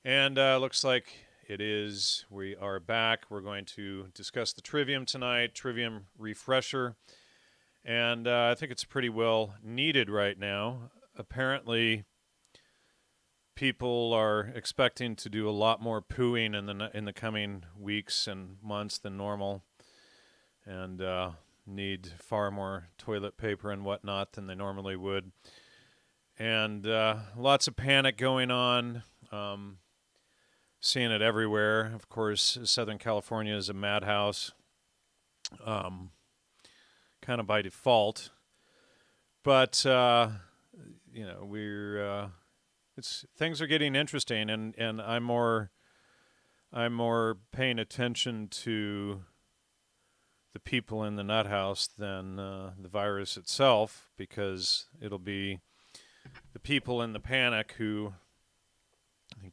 And looks like it is. We are back. We're going to discuss the Trivium tonight, Trivium refresher. And I think it's pretty well needed right now. Apparently, people are expecting to do a lot more pooing in the coming weeks and months than normal, and need far more toilet paper and whatnot than they normally would. And lots of panic going on. Seeing it everywhere. Of course, Southern California is a madhouse, um, kind of by default. But we're it's things are getting interesting, and I'm more paying attention to the people in the nut house than the virus itself, because it'll be the people in the panic who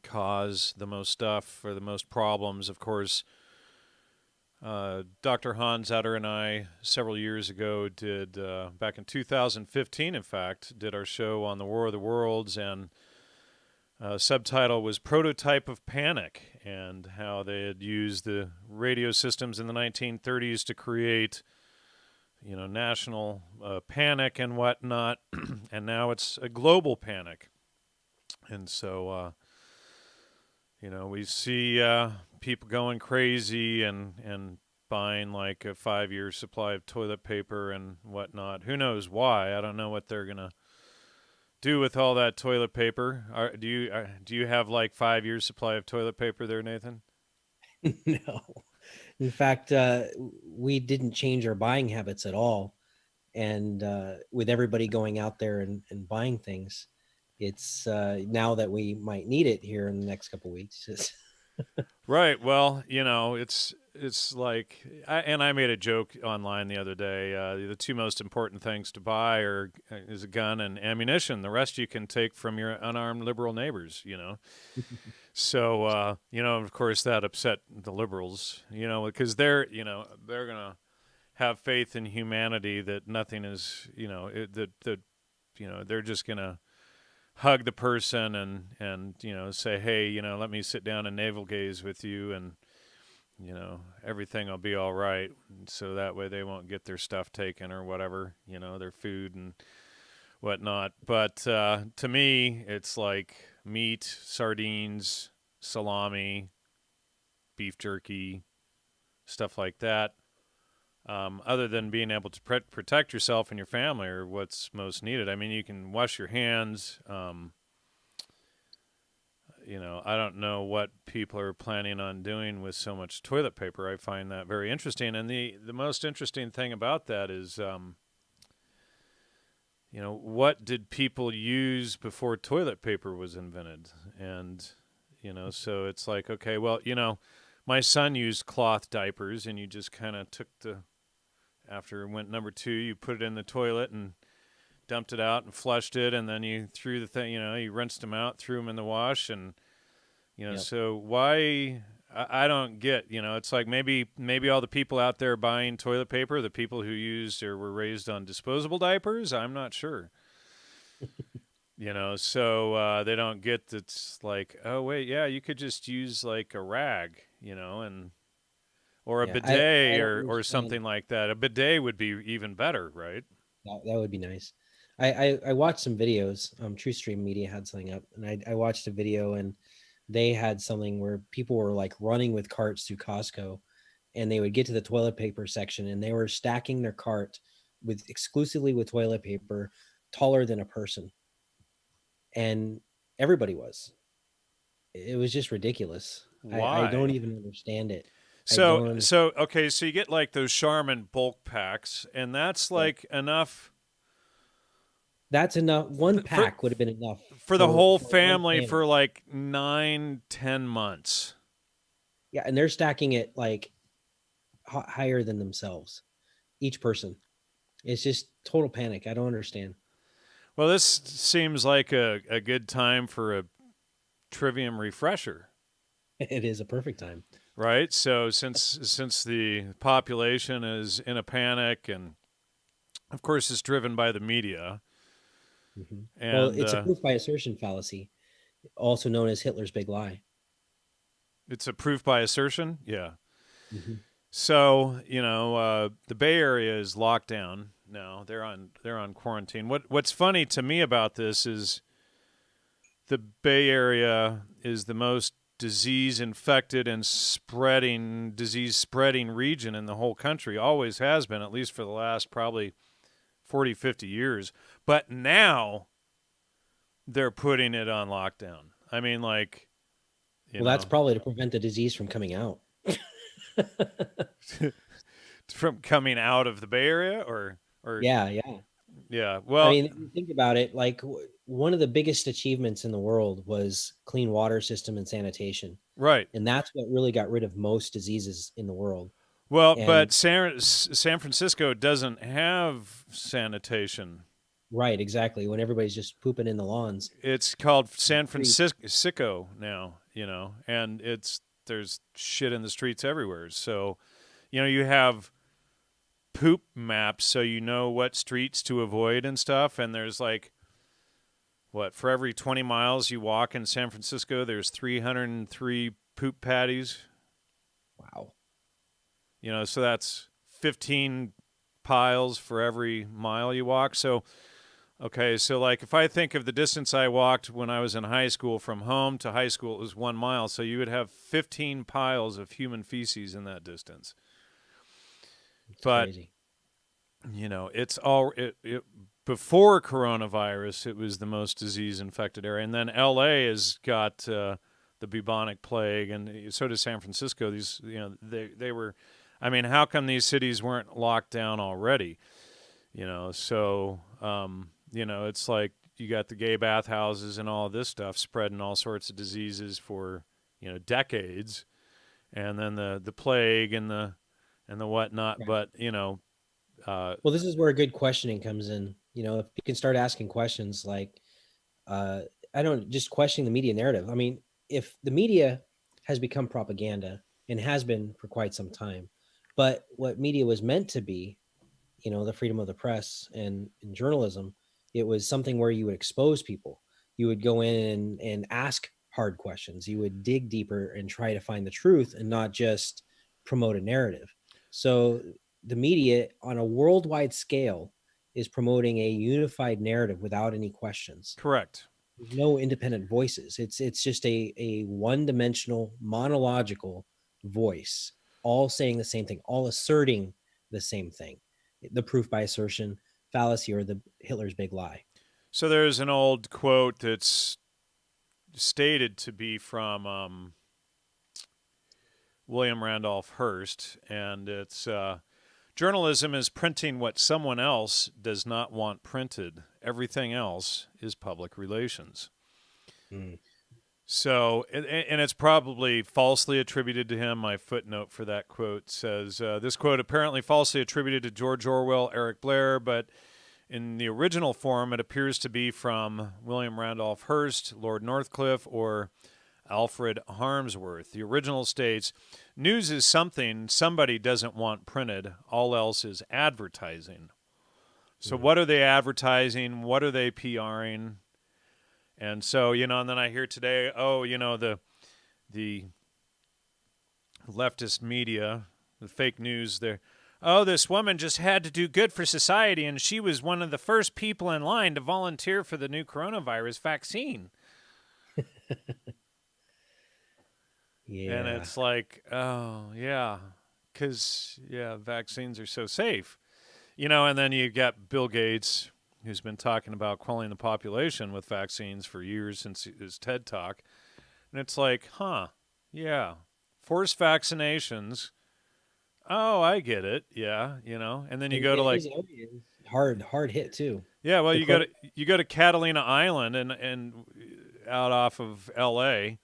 cause the most stuff or the most problems. Of course, Dr. Hans Utter and I, several years ago, did, back in 2015, in fact, did our show on the War of the Worlds, and subtitle was Prototype of Panic, and how they had used the radio systems in the 1930s to create, national panic and whatnot, and now it's a global panic. And so, we see people going crazy and buying like a 5-year supply of toilet paper and whatnot. Who knows why? I don't know what they're gonna do with all that toilet paper. Do you have like 5 years supply of toilet paper there, Nathan? No. In fact, we didn't change our buying habits at all. And with everybody going out there and buying things, it's now that we might need it here in the next couple of weeks. Right. Well, it's like, I made a joke online the other day. The two most important things to buy is a gun and ammunition. The rest you can take from your unarmed liberal neighbors. So, of course, that upset the liberals. Because they're gonna have faith in humanity that nothing is, they're just gonna hug the person and say, hey, let me sit down and navel gaze with you, and everything will be all right. So that way they won't get their stuff taken or whatever, their food and whatnot. But to me, it's like meat, sardines, salami, beef jerky, stuff like that. Other than being able to protect yourself and your family, or what's most needed. I mean, you can wash your hands. I don't know what people are planning on doing with so much toilet paper. I find that very interesting. And the most interesting thing about that is, what did people use before toilet paper was invented? And, so it's like, okay, well, my son used cloth diapers, and you just kind of after it went number 2, you put it in the toilet and dumped it out and flushed it, and then you threw the thing, you rinsed them out, threw them in the wash, and Yep. so why? I don't get, it's like maybe all the people out there buying toilet paper, the people who used or were raised on disposable diapers. I'm not sure. So they don't get that. It's like, oh wait, yeah, you could just use like a rag, and or a Yeah, I bidet don't or understand. something like that. A bidet would be even better, right? That would be nice. I watched some videos. True Stream Media had something up, and I watched a video, and they had something where people were like running with carts through Costco, and they would get to the toilet paper section, and they were stacking their cart with exclusively with toilet paper taller than a person, and everybody was. It was just ridiculous. I don't Why? even understand it. I So don't understand. so okay, so you get like those Charmin bulk packs, and that's Yeah. like enough That's enough. One for pack would have been enough the whole for one family family. for like 9, 10 months. Yeah, and they're stacking it like higher than themselves, each person. It's just total panic. I don't understand. Well, this seems like a good time for a Trivium refresher, It is a perfect time. right? So since the population is in a panic, and of course it's driven by the media, Hmm. Well, and it's a proof by assertion fallacy, also known as Hitler's big lie. It's a proof by assertion. Yeah. Hmm. So the Bay Area is locked down now. They're on quarantine. What's funny to me about this is the Bay Area is the most disease infected and disease spreading region in the whole country. Always has been, at least for the last probably 40, 50 years. But now they're putting it on lockdown. I mean, like, you Well, that's know, probably to prevent the disease from coming out. from coming out of the Bay Area or Yeah, yeah. yeah. I Well, mean, if you think about it, like one of the biggest achievements in the world was clean water system and sanitation. right. And that's what really got rid of most diseases in the world. Well, And but San Francisco doesn't have sanitation. right, exactly. When everybody's just pooping in the lawns. It's called In the San street. Francisco now, and there's shit in the streets everywhere. So, you have poop maps so you know what streets to avoid and stuff. And there's like, what, for every 20 miles you walk in San Francisco, there's 303 poop patties. Wow. So that's 15 piles for every mile you walk. So, okay, so like if I think of the distance I walked when I was in high school from home to high school, it was 1 mile. So you would have 15 piles of human feces in that distance. It's But, crazy. it's before coronavirus, it was the most disease infected area. And then LA has got the bubonic plague, and so does San Francisco. These, they were, I mean, how come these cities weren't locked down already? So, it's like you got the gay bathhouses and all this stuff spreading all sorts of diseases for, decades. And then the plague and the whatnot. Yeah. But, Well, this is where good questioning comes in. If you can start asking questions like, uh, I don't just questioning the media narrative. I mean, if the media has become propaganda and has been for quite some time, but what media was meant to be, the freedom of the press and journalism, it was something where you would expose people. You would go in and ask hard questions. You would dig deeper and try to find the truth and not just promote a narrative. So the media on a worldwide scale is promoting a unified narrative without any questions. correct. There's no independent voices. It's just a one-dimensional monological voice, all saying the same thing, all asserting the same thing. The proof by assertion fallacy, or the Hitler's big lie. So there's an old quote that's stated to be from William Randolph Hearst, and it's journalism is printing what someone else does not want printed. Everything else is public relations. Mm. So, and it's probably falsely attributed to him. My footnote for that quote says this quote apparently falsely attributed to George Orwell, Eric Blair, but in the original form, it appears to be from William Randolph Hearst, Lord Northcliffe, or Alfred Harmsworth. The original states, news is something somebody doesn't want printed. All else is advertising. So Mm. what are they advertising? What are they PRing? And so, and then I hear today, the leftist media, the fake news, this woman just had to do good for society, and she was one of the first people in line to volunteer for the new coronavirus vaccine. And Yeah. it's like, oh, yeah, because, vaccines are so safe. And then you got Bill Gates, who's been talking about quelling the population with vaccines for years since his TED Talk. And it's like, yeah, forced vaccinations. Oh, I get it. Yeah, And then you And go to like, his area is hard hit too. yeah, well, The you go to Catalina Island and out off of L.A.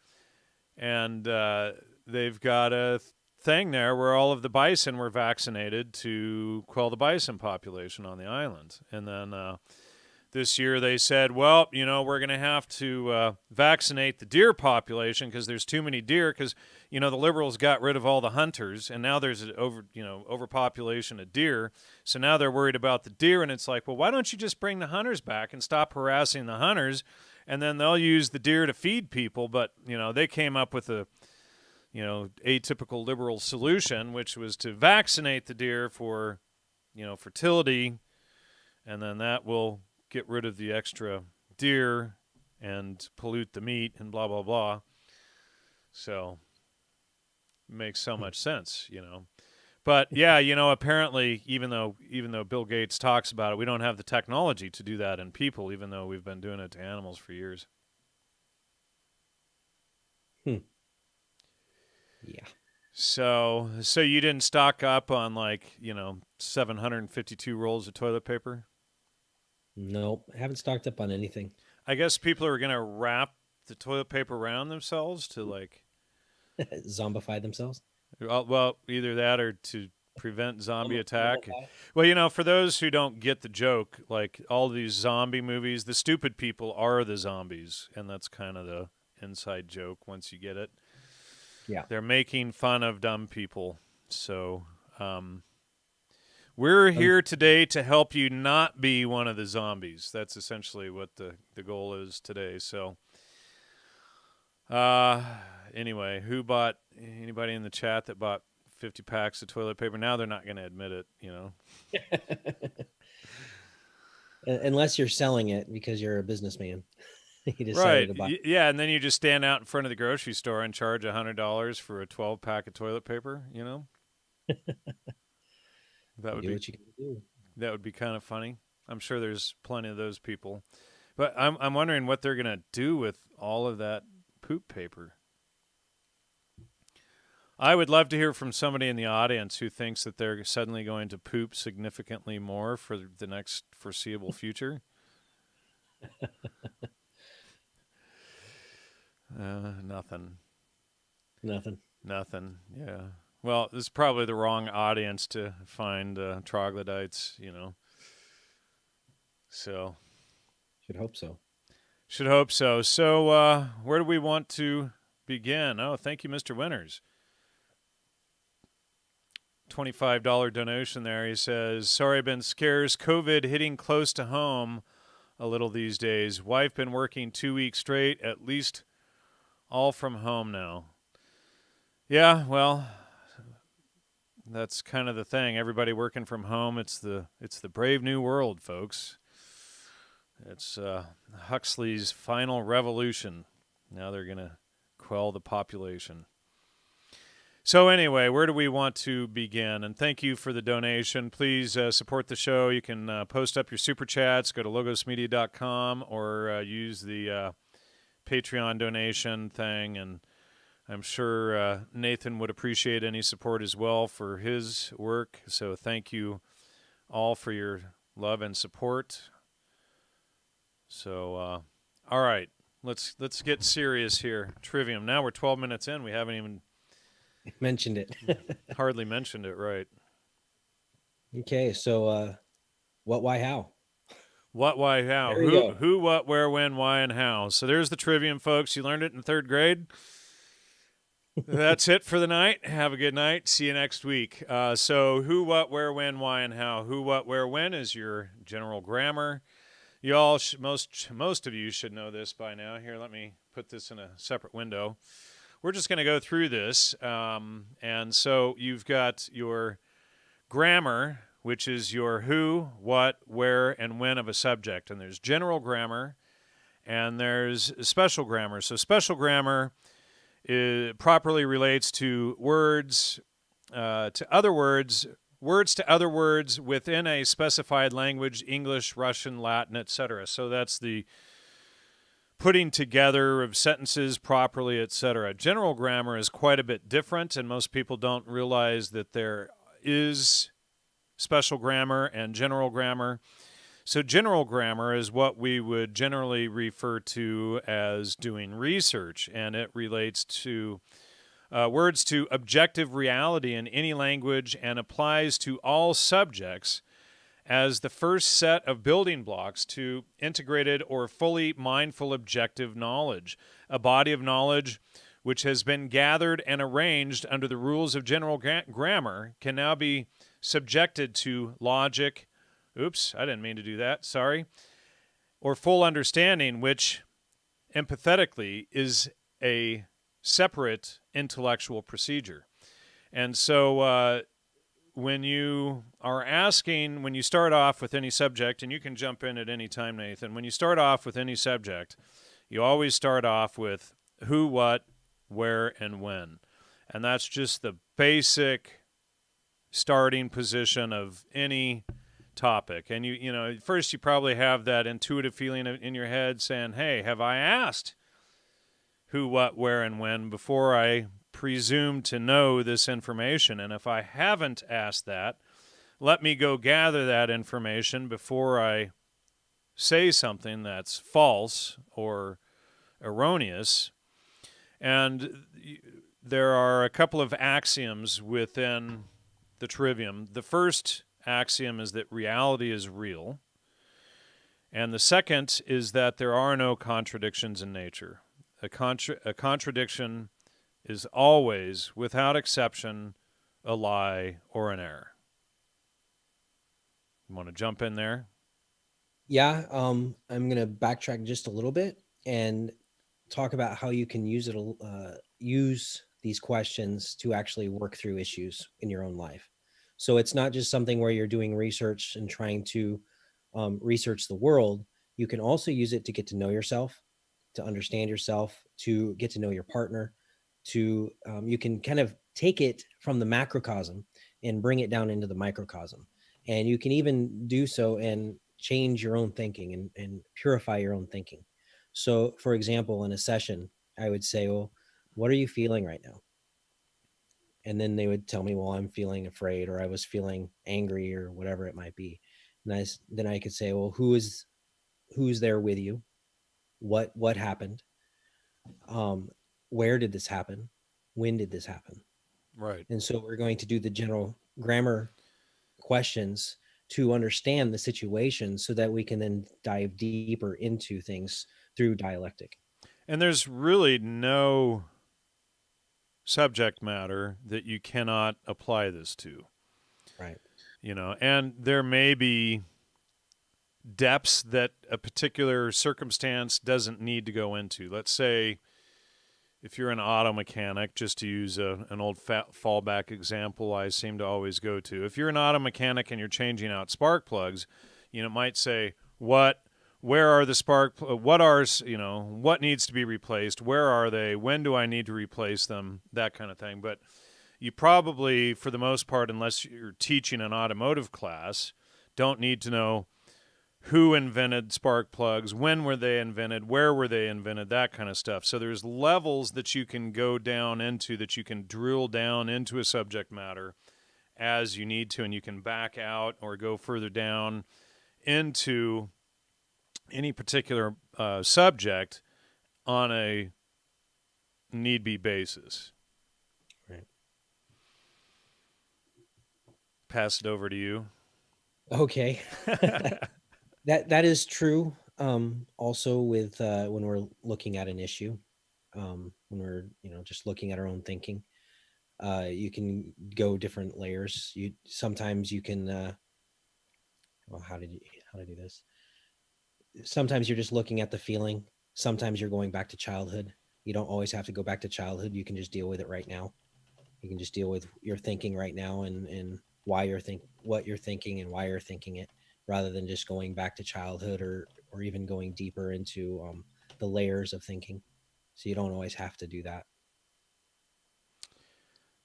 and they've got a thing there where all of the bison were vaccinated to quell the bison population on the island. And then this year they said, well, we're going to have to vaccinate the deer population because there's too many deer because, the liberals got rid of all the hunters and now there's an overpopulation of deer. So now they're worried about the deer. And it's like, well, why don't you just bring the hunters back and stop harassing the hunters? And then they'll use the deer to feed people. But, they came up with atypical liberal solution, which was to vaccinate the deer for, fertility, and then that will get rid of the extra deer and pollute the meat and blah, blah, blah. So it makes so much sense. But yeah, apparently, even though Bill Gates talks about it, we don't have the technology to do that in people, even though we've been doing it to animals for years. Yeah. So you didn't stock up on 752 rolls of toilet paper? Nope, I haven't stocked up on anything. I guess people are going to wrap the toilet paper around themselves to Zombify themselves. well, either that or to prevent zombie attack. Mummify? Well, for those who don't get the joke, all these zombie movies, the stupid people are the zombies, and that's kind of the inside joke once you get it. Yeah. They're making fun of dumb people. So we're here today to help you not be one of the zombies. That's essentially what the goal is today. So anyway, anybody in the chat that bought 50 packs of toilet paper? Now they're not going to admit it, Unless you're selling it because you're a businessman. You decided right. to buy. Yeah, and then you just stand out in front of the grocery store and charge $100 for a 12-pack of toilet paper, That would do be what you can do. That would be kind of funny. I'm sure there's plenty of those people. But I'm wondering what they're going to do with all of that poop paper. I would love to hear from somebody in the audience who thinks that they're suddenly going to poop significantly more for the next foreseeable future. Nothing. Yeah. Well, this is probably the wrong audience to find troglodytes, So. Should hope so. So, where do we want to begin? Oh, thank you, Mr. Winters. $25 donation there. He says, sorry, I've been scarce. COVID hitting close to home a little these days. Wife been working 2 weeks straight, at least all from home now. Yeah, well, that's kind of the thing. Everybody working from home. It's the brave new world, folks. It's Huxley's final revolution. Now they're going to quell the population. So anyway, where do we want to begin? And thank you for the donation. Please support the show. You can post up your super chats. Go to logosmedia.com or use the Patreon donation thing. And I'm sure Nathan would appreciate any support as well for his work. So thank you all for your love and support. So, all right, let's get serious here. Trivium. Now we're 12 minutes in. We haven't even mentioned it. Hardly mentioned it, right? Okay, so what, why, how? What, why, how? Who, what, where, when, why, and how. So there's the Trivium, folks. You learned it in 3rd grade. That's it for the night. Have a good night. See you next week. So who, what, where, when, why, and how. Who, what, where, when is your general grammar. You all, most of you should know this by now. Here, let me put this in a separate window. We're just going to go through this. And so you've got your grammar, which is your who, what, where, and when of a subject. And there's general grammar, and there's special grammar. So special grammar properly relates to words to other words within a specified language, English, Russian, Latin, etc. So that's the putting together of sentences properly, etc. General grammar is quite a bit different, and most people don't realize that there is special grammar and general grammar. So general grammar is what we would generally refer to as doing research, and it relates to words to objective reality in any language and applies to all subjects as the first set of building blocks to integrated or fully mindful objective knowledge, a body of knowledge which has been gathered and arranged under the rules of general grammar can now be subjected to logic, oops, I didn't mean to do that, sorry, or full understanding, which empathetically is a separate intellectual procedure. And so when you are asking, when you start off with any subject, and you can jump in at any time, Nathan, when you start off with any subject, you always start off with who, what, where, and when. And that's just the basic starting position of any topic. And you know, first you probably have that intuitive feeling in your head saying, hey, have I asked who, what, where, and when before I presume to know this information? And if I haven't asked that, let me go gather that information before I say something that's false or erroneous. And there are a couple of axioms within the Trivium. The first axiom is that reality is real. And the second is that there are no contradictions in nature. A contradiction is always, without exception, a lie or an error. You want to jump in there? Yeah, I'm gonna backtrack just a little bit and talk about how you can use these questions to actually work through issues in your own life. So it's not just something where you're doing research and trying to research the world. You can also use it to get to know yourself, to understand yourself, to get to know your partner. To you can kind of take it from the macrocosm and bring it down into the microcosm, and you can even do so and change your own thinking and purify your own thinking. So, for example, in a session, I would say, well, what are you feeling right now? And then they would tell me, well, I'm feeling afraid, or I was feeling angry, or whatever it might be. And then I could say, well, who's there with you? What happened? Um, where did this happen? When did this happen? Right. And so we're going to do the general grammar questions to understand the situation so that we can then dive deeper into things through dialectic. And there's really no subject matter that you cannot apply this to. Right. You know, and there may be depths that a particular circumstance doesn't need to go into. Let's say if you're an auto mechanic, just to use an old fallback example I seem to always go to. If you're an auto mechanic and you're changing out spark plugs, you know, it might say, where are the what needs to be replaced? Where are they? When do I need to replace them? That kind of thing. But you probably, for the most part, unless you're teaching an automotive class, don't need to know who invented spark plugs, when were they invented, where were they invented, that kind of stuff. So there's levels that you can go down into, that you can drill down into a subject matter as you need to, and you can back out or go further down into any particular subject on a need-be basis. Right. Pass it over to you. Okay. That is true. Also with when we're looking at an issue, when we're just looking at our own thinking, you can go different layers. You sometimes you can. Well, how to do this? Sometimes you're just looking at the feeling. Sometimes you're going back to childhood. You don't always have to go back to childhood. You can just deal with it right now. You can just deal with your thinking right now and why what you're thinking and why you're thinking it, rather than just going back to childhood or even going deeper into the layers of thinking. So you don't always have to do that.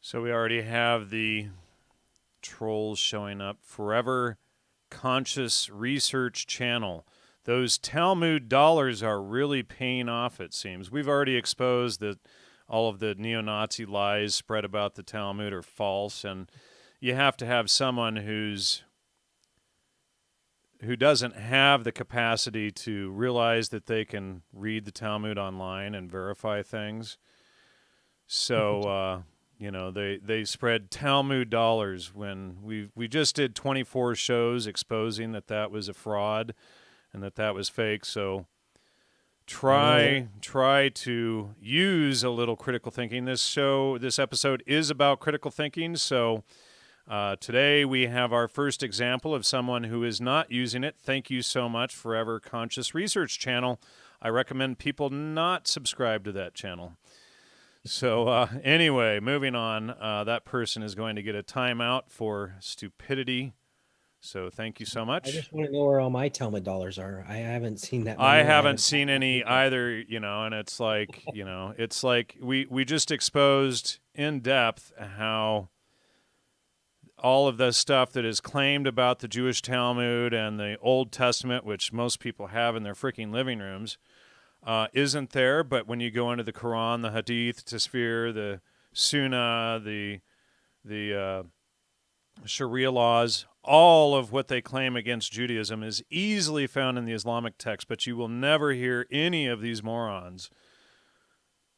So we already have the trolls showing up. Forever Conscious Research Channel. Those Talmud dollars are really paying off, it seems. We've already exposed that all of the neo-Nazi lies spread about the Talmud are false, and you have to have someone who doesn't have the capacity to realize that they can read the Talmud online and verify things. So, they spread Talmud dollars when we just did 24 shows exposing that was a fraud and that was fake. So try to use a little critical thinking. This episode is about critical thinking. So today we have our first example of someone who is not using it. Thank you so much, Forever Conscious Research Channel. I recommend people not subscribe to that channel. So anyway, moving on. That person is going to get a timeout for stupidity. So thank you so I much. just want to know where all my Talmud dollars are. I haven't seen that I money, or I haven't haven't seen gotten my any paycheck. either, and it's like we just exposed in depth how all of the stuff that is claimed about the Jewish Talmud and the Old Testament, which most people have in their freaking living rooms, isn't there. But when you go into the Quran, the Hadith, Tasfir, the Sunnah, the Sharia laws, all of what they claim against Judaism is easily found in the Islamic text, but you will never hear any of these morons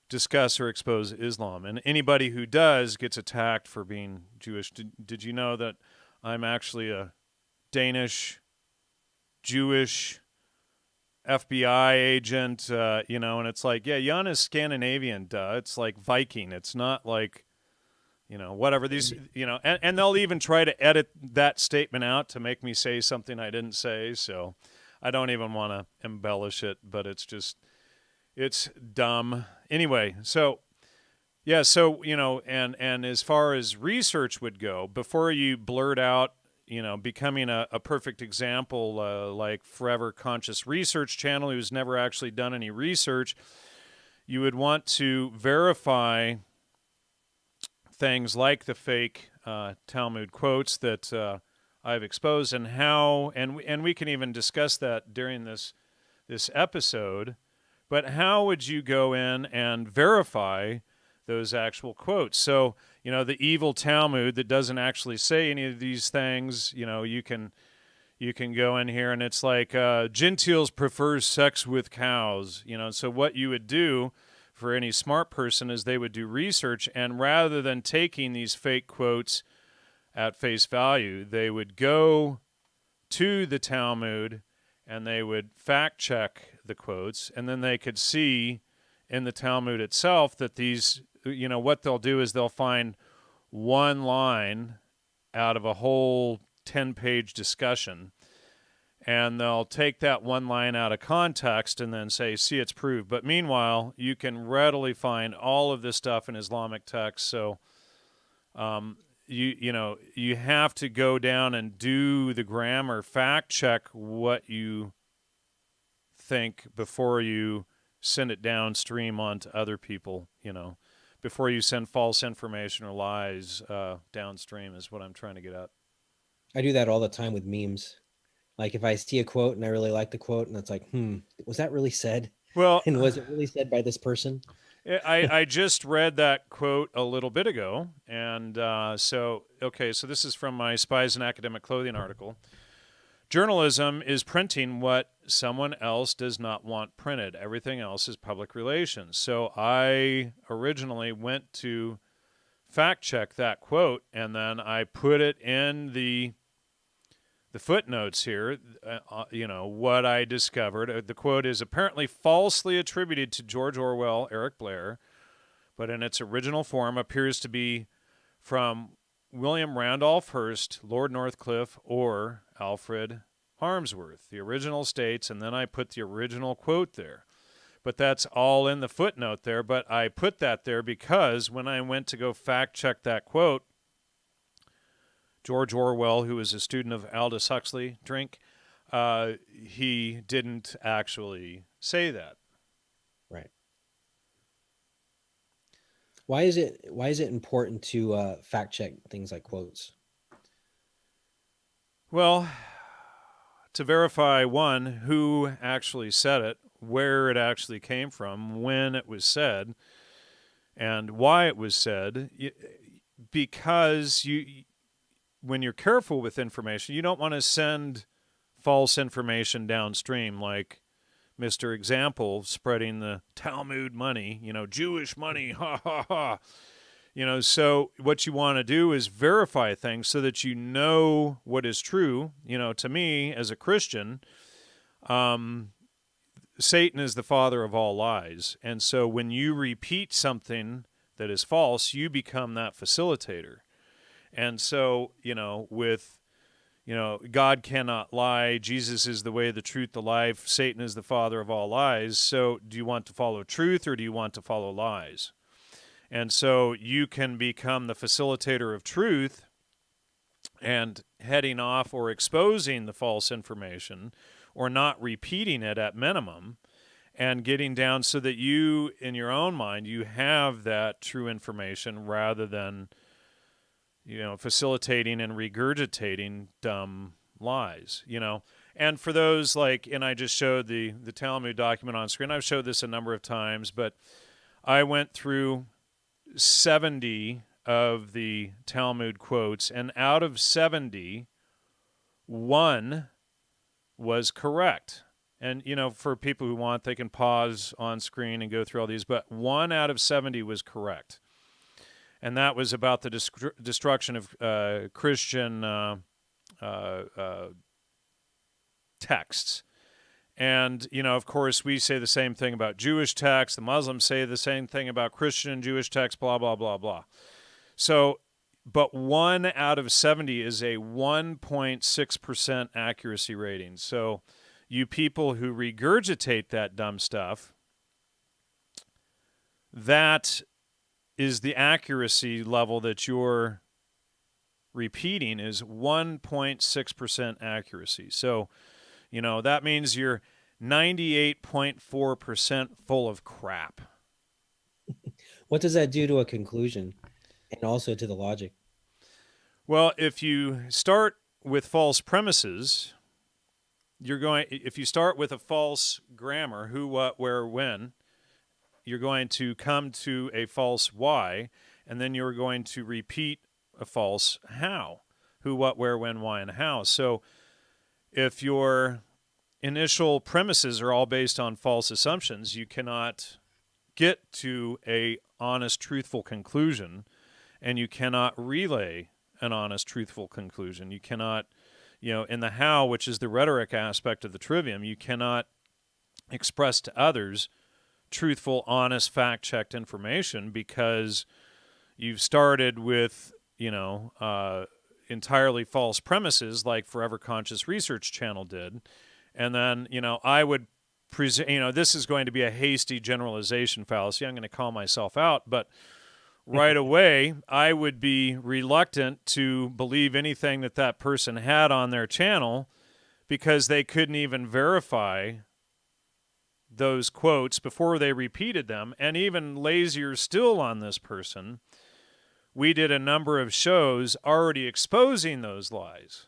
discuss or expose Islam. And anybody who does gets attacked for being Jewish. Did you know that I'm actually a Danish, Jewish FBI agent? And it's like, yeah, Jan is Scandinavian, duh. It's like Viking. It's not like, whatever these, and they'll even try to edit that statement out to make me say something I didn't say. So I don't even want to embellish it, but it's dumb. Anyway, so yeah, so and as far as research would go, before you blurt out, becoming a perfect example, like Forever Conscious Research Channel, who's never actually done any research, you would want to verify things like the fake Talmud quotes that I've exposed, and how, and we can even discuss that during this episode. But how would you go in and verify those actual quotes? So, the evil Talmud that doesn't actually say any of these things, you can go in here and it's like Gentiles prefer sex with cows. So what you would do for any smart person is they would do research, and rather than taking these fake quotes at face value, they would go to the Talmud and they would fact check the quotes, and then they could see in the Talmud itself that these, what they'll do is they'll find one line out of a whole 10-page discussion, and they'll take that one line out of context and then say, see, it's proved. But meanwhile, you can readily find all of this stuff in Islamic texts. So you have to go down and do the grammar, fact check what you think before you send it downstream onto other people, before you send false information or lies downstream is what I'm trying to get at. I do that all the time with memes. Like if I see a quote and I really like the quote, and it's like, was that really said? Well, And was it really said by this person? I just read that quote a little bit ago, and so this is from my Spies in Academic Clothing article. Journalism is printing what someone else does not want printed. Everything else is public relations. So I originally went to fact check that quote, and then I put it in the footnotes here, what I discovered. The quote is apparently falsely attributed to George Orwell, Eric Blair, but in its original form appears to be from William Randolph Hearst, Lord Northcliffe, or Alfred Harmsworth. The original states, and then I put the original quote there. But that's all in the footnote there, but I put that there because when I went to go fact check that quote, George Orwell, who was a student of Aldous Huxley, he didn't actually say that. Right. Why is it important to fact check things like quotes? Well, to verify, one, who actually said it, where it actually came from, when it was said, and why it was said, because when you're careful with information, you don't want to send false information downstream, like Mr. Example spreading the Talmud money, Jewish money, ha ha ha. So what you want to do is verify things so that you know what is true. To me, as a Christian, Satan is the father of all lies. And so when you repeat something that is false, you become that facilitator. And so, God cannot lie. Jesus is the way, the truth, the life. Satan is the father of all lies. So do you want to follow truth or do you want to follow lies? And so you can become the facilitator of truth and heading off or exposing the false information or not repeating it at minimum, and getting down so that you, in your own mind, you have that true information rather than, facilitating and regurgitating dumb lies, And for those like, and I just showed the Talmud document on screen. I've showed this a number of times, but I went through 70 of the Talmud quotes, and out of 70, one was correct. And, for people who want, they can pause on screen and go through all these, but 1 out of 70 was correct. And that was about the destruction of Christian texts. And, of course, we say the same thing about Jewish texts. The Muslims say the same thing about Christian and Jewish texts, blah, blah, blah, blah. So, but 1 out of 70 is a 1.6% accuracy rating. So, you people who regurgitate that dumb stuff, that is the accuracy level that you're repeating is 1.6% accuracy. So, that means you're 98.4% full of crap. What does that do to a conclusion and also to the logic? Well, if you start with false premises, if you start with a false grammar, who, what, where, when, you're going to come to a false why, and then you're going to repeat a false how. Who, what, where, when, why, and how. So if your initial premises are all based on false assumptions, you cannot get to a honest, truthful conclusion, and you cannot relay an honest, truthful conclusion. You cannot, in the how, which is the rhetoric aspect of the trivium, you cannot express to others truthful, honest, fact-checked information because you've started with, entirely false premises like Forever Conscious Research Channel did. And then, I would present, this is going to be a hasty generalization fallacy. I'm going to call myself out, but right away, I would be reluctant to believe anything that person had on their channel because they couldn't even verify those quotes before they repeated them. And even lazier still on this person, we did a number of shows already exposing those lies.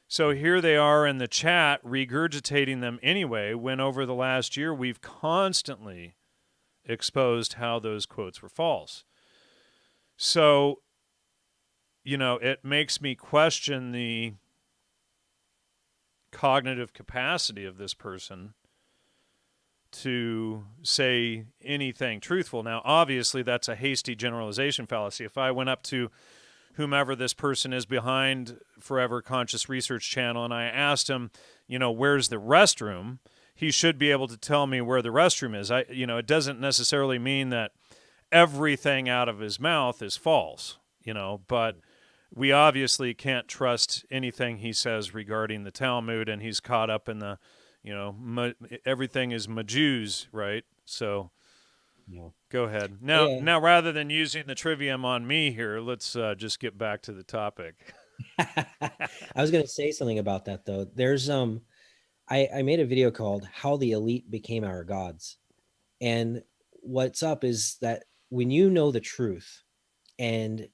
So here they are in the chat regurgitating them anyway, when over the last year we've constantly exposed how those quotes were false. So, it makes me question the cognitive capacity of this person to say anything truthful. Now, obviously, that's a hasty generalization fallacy. If I went up to whomever this person is behind Forever Conscious Research Channel and I asked him, where's the restroom, he should be able to tell me where the restroom is. It doesn't necessarily mean that everything out of his mouth is false, but we obviously can't trust anything he says regarding the Talmud, and he's caught up in the, everything is Majus, right? So go ahead. Now, rather than using the trivium on me here, let's just get back to the topic. I was going to say something about that, though. There's I made a video called How the Elite Became Our Gods. And what's up is that when you know the truth and,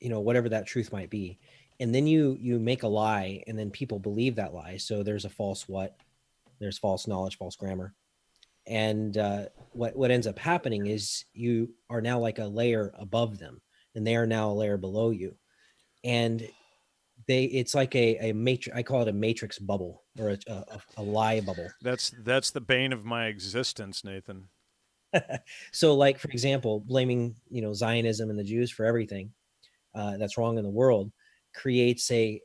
whatever that truth might be, and then you make a lie and then people believe that lie. So there's a false what, there's false knowledge, false grammar. And what ends up happening is you are now like a layer above them and they are now a layer below you. And it's like a matrix. I call it a matrix bubble or a lie bubble. That's the bane of my existence, Nathan. So, like, for example, blaming Zionism and the Jews for everything that's wrong in the world creates a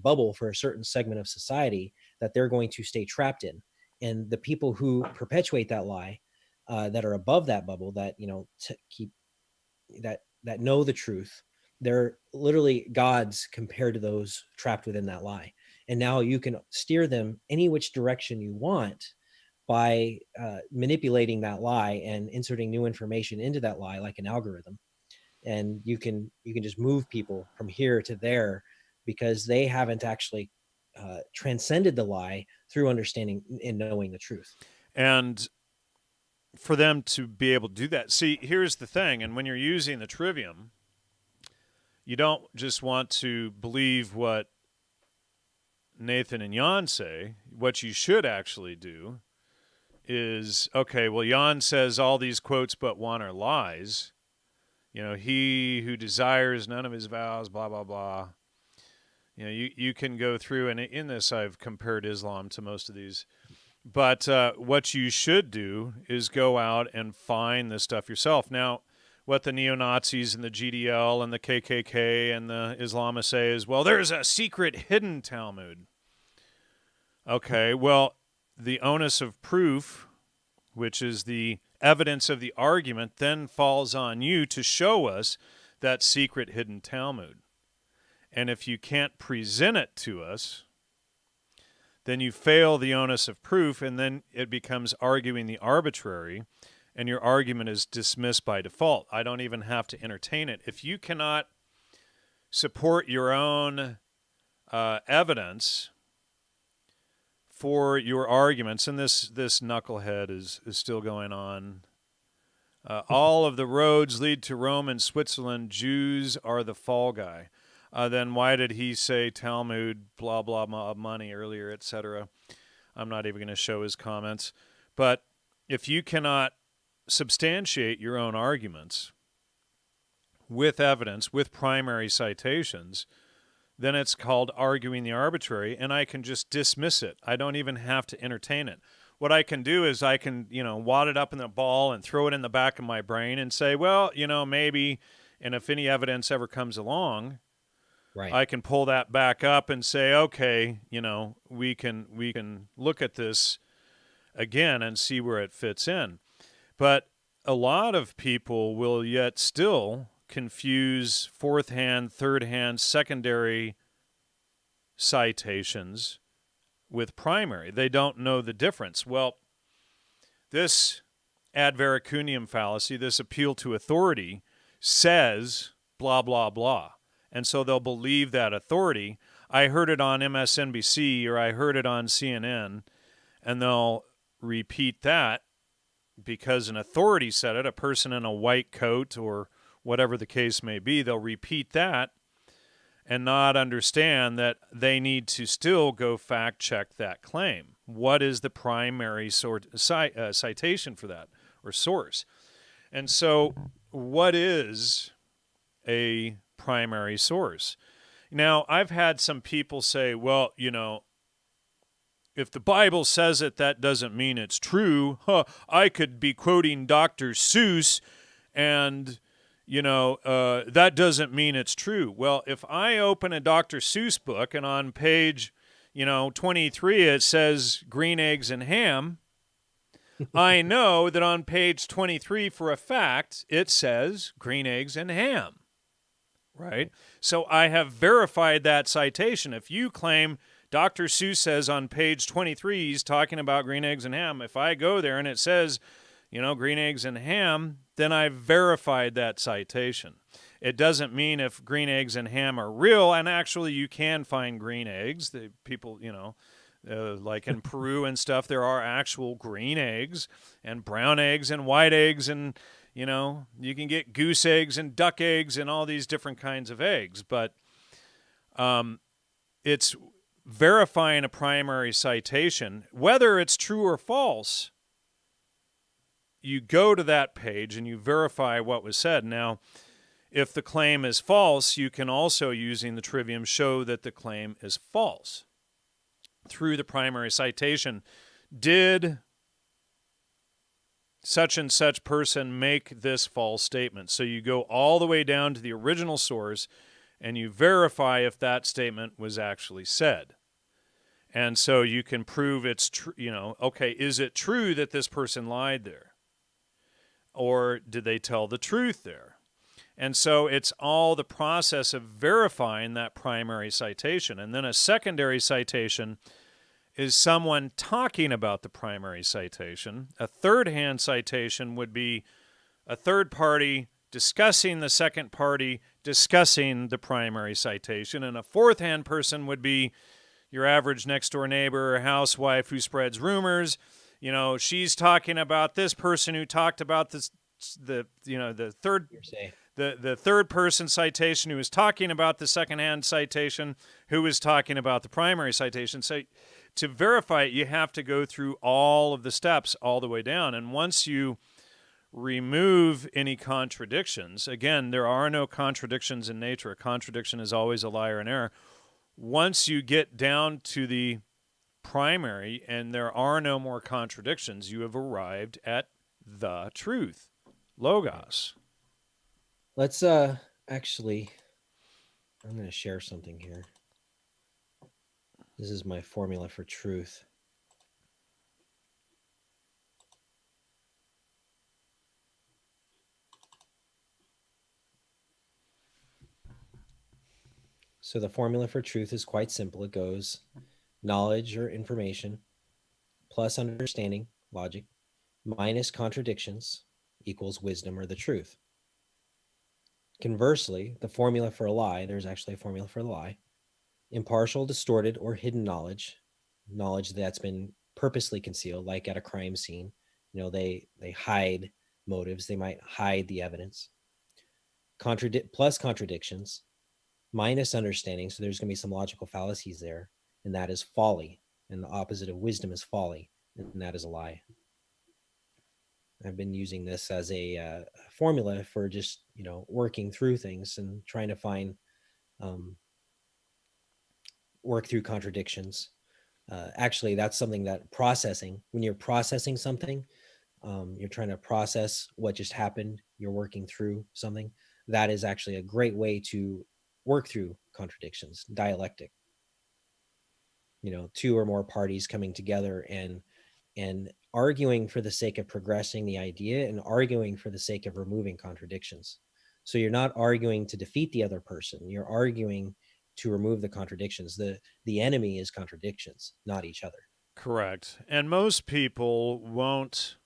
bubble for a certain segment of society that they're going to stay trapped in. And the people who perpetuate that lie, that are above that bubble, that keep that know the truth, they're literally gods compared to those trapped within that lie. And now you can steer them any which direction you want by manipulating that lie and inserting new information into that lie, like an algorithm. And you can just move people from here to there because they haven't actually transcended the lie through understanding and knowing the truth. And for them to be able to do that, see, here's the thing, and when you're using the Trivium, you don't just want to believe what Nathan and Jan say. What you should actually do is, okay, well, Jan says all these quotes but one are lies. You know, he who desires none of his vows, blah, blah, blah. You know, you can go through, and in this I've compared Islam to most of these. But what you should do is go out and find this stuff yourself. Now, what the neo-Nazis and the GDL and the KKK and the Islamists say is, well, there's a secret hidden Talmud. Okay, well, the onus of proof, which is the evidence of the argument, then falls on you to show us that secret hidden Talmud. And if you can't present it to us, then you fail the onus of proof, and then it becomes arguing the arbitrary, and your argument is dismissed by default. I don't even have to entertain it. If you cannot support your own evidence for your arguments, and this knucklehead is still going on. All of the roads lead to Rome and Switzerland. Jews are the fall guy. Then why did he say Talmud, blah, blah, blah, money earlier, etc.? I'm not even going to show his comments. But if you cannot substantiate your own arguments with evidence, with primary citations, then it's called arguing the arbitrary, and I can just dismiss it. I don't even have to entertain it. What I can do is I can, wad it up in a ball and throw it in the back of my brain and say, well, maybe, and if any evidence ever comes along, Right. I can pull that back up and say, okay, we can look at this again and see where it fits in. But a lot of people will yet still confuse fourth hand, third hand, secondary citations with primary. They don't know the difference. Well, this ad veracundium fallacy, this appeal to authority, says blah, blah, blah. And so they'll believe that authority. I heard it on MSNBC or I heard it on CNN, and they'll repeat that because an authority said it, a person in a white coat or whatever the case may be. They'll repeat that and not understand that they need to still go fact check that claim. What is the primary citation for that or source? And so what is a primary source? Now, I've had some people say, well, if the Bible says it, that doesn't mean it's true. I could be quoting Dr. Seuss and, that doesn't mean it's true. Well, if I open a Dr. Seuss book and on page, 23 it says green eggs and ham, I know that on page 23 for a fact it says green eggs and ham. Right? So I have verified that citation. If you claim Dr. Seuss says on page 23 he's talking about green eggs and ham, if I go there and it says, green eggs and ham, then I've verified that citation. It doesn't mean if green eggs and ham are real, and actually you can find green eggs. The people, like in Peru and stuff, there are actual green eggs and brown eggs and white eggs and you can get goose eggs and duck eggs and all these different kinds of eggs, but it's verifying a primary citation. Whether it's true or false, you go to that page and you verify what was said. Now, if the claim is false, you can also, using the Trivium, show that the claim is false through the primary citation. Did such and such person make this false statement? So you go all the way down to the original source and you verify if that statement was actually said. And so you can prove it's true, okay, is it true that this person lied there? Or did they tell the truth there? And so it's all the process of verifying that primary citation. And then a secondary citation is someone talking about the primary citation. A third-hand citation would be a third party discussing the second party discussing the primary citation. And a fourth-hand person would be your average next-door neighbor or housewife who spreads rumors. You know, she's talking about this person who talked about this, the third person citation who was talking about the second-hand citation who was talking about the primary citation. So to verify it, you have to go through all of the steps all the way down. And once you remove any contradictions, again, there are no contradictions in nature. A contradiction is always a liar and error. Once you get down to the primary and there are no more contradictions, you have arrived at the truth, logos. Let's actually, I'm going to share something here. This is my formula for truth. So the formula for truth is quite simple. It goes knowledge or information plus understanding, logic, minus contradictions equals wisdom or the truth. Conversely, the formula for a lie, there's actually a formula for a lie, impartial, distorted, or hidden knowledge, knowledge that's been purposely concealed, like at a crime scene. You know, they hide motives, they might hide the evidence. Plus contradictions, minus understanding, so there's going to be some logical fallacies there, and that is folly. And the opposite of wisdom is folly, and that is a lie. I've been using this as a formula for just, you know, working through things and trying to find work through contradictions. Actually, that's something that processing, when you're processing something, you're trying to process what just happened, you're working through something, that is actually a great way to work through contradictions, dialectic. You know, two or more parties coming together and arguing for the sake of progressing the idea and arguing for the sake of removing contradictions. So you're not arguing to defeat the other person, you're arguing to remove the contradictions. The enemy is contradictions, not each other. Correct. And most people won't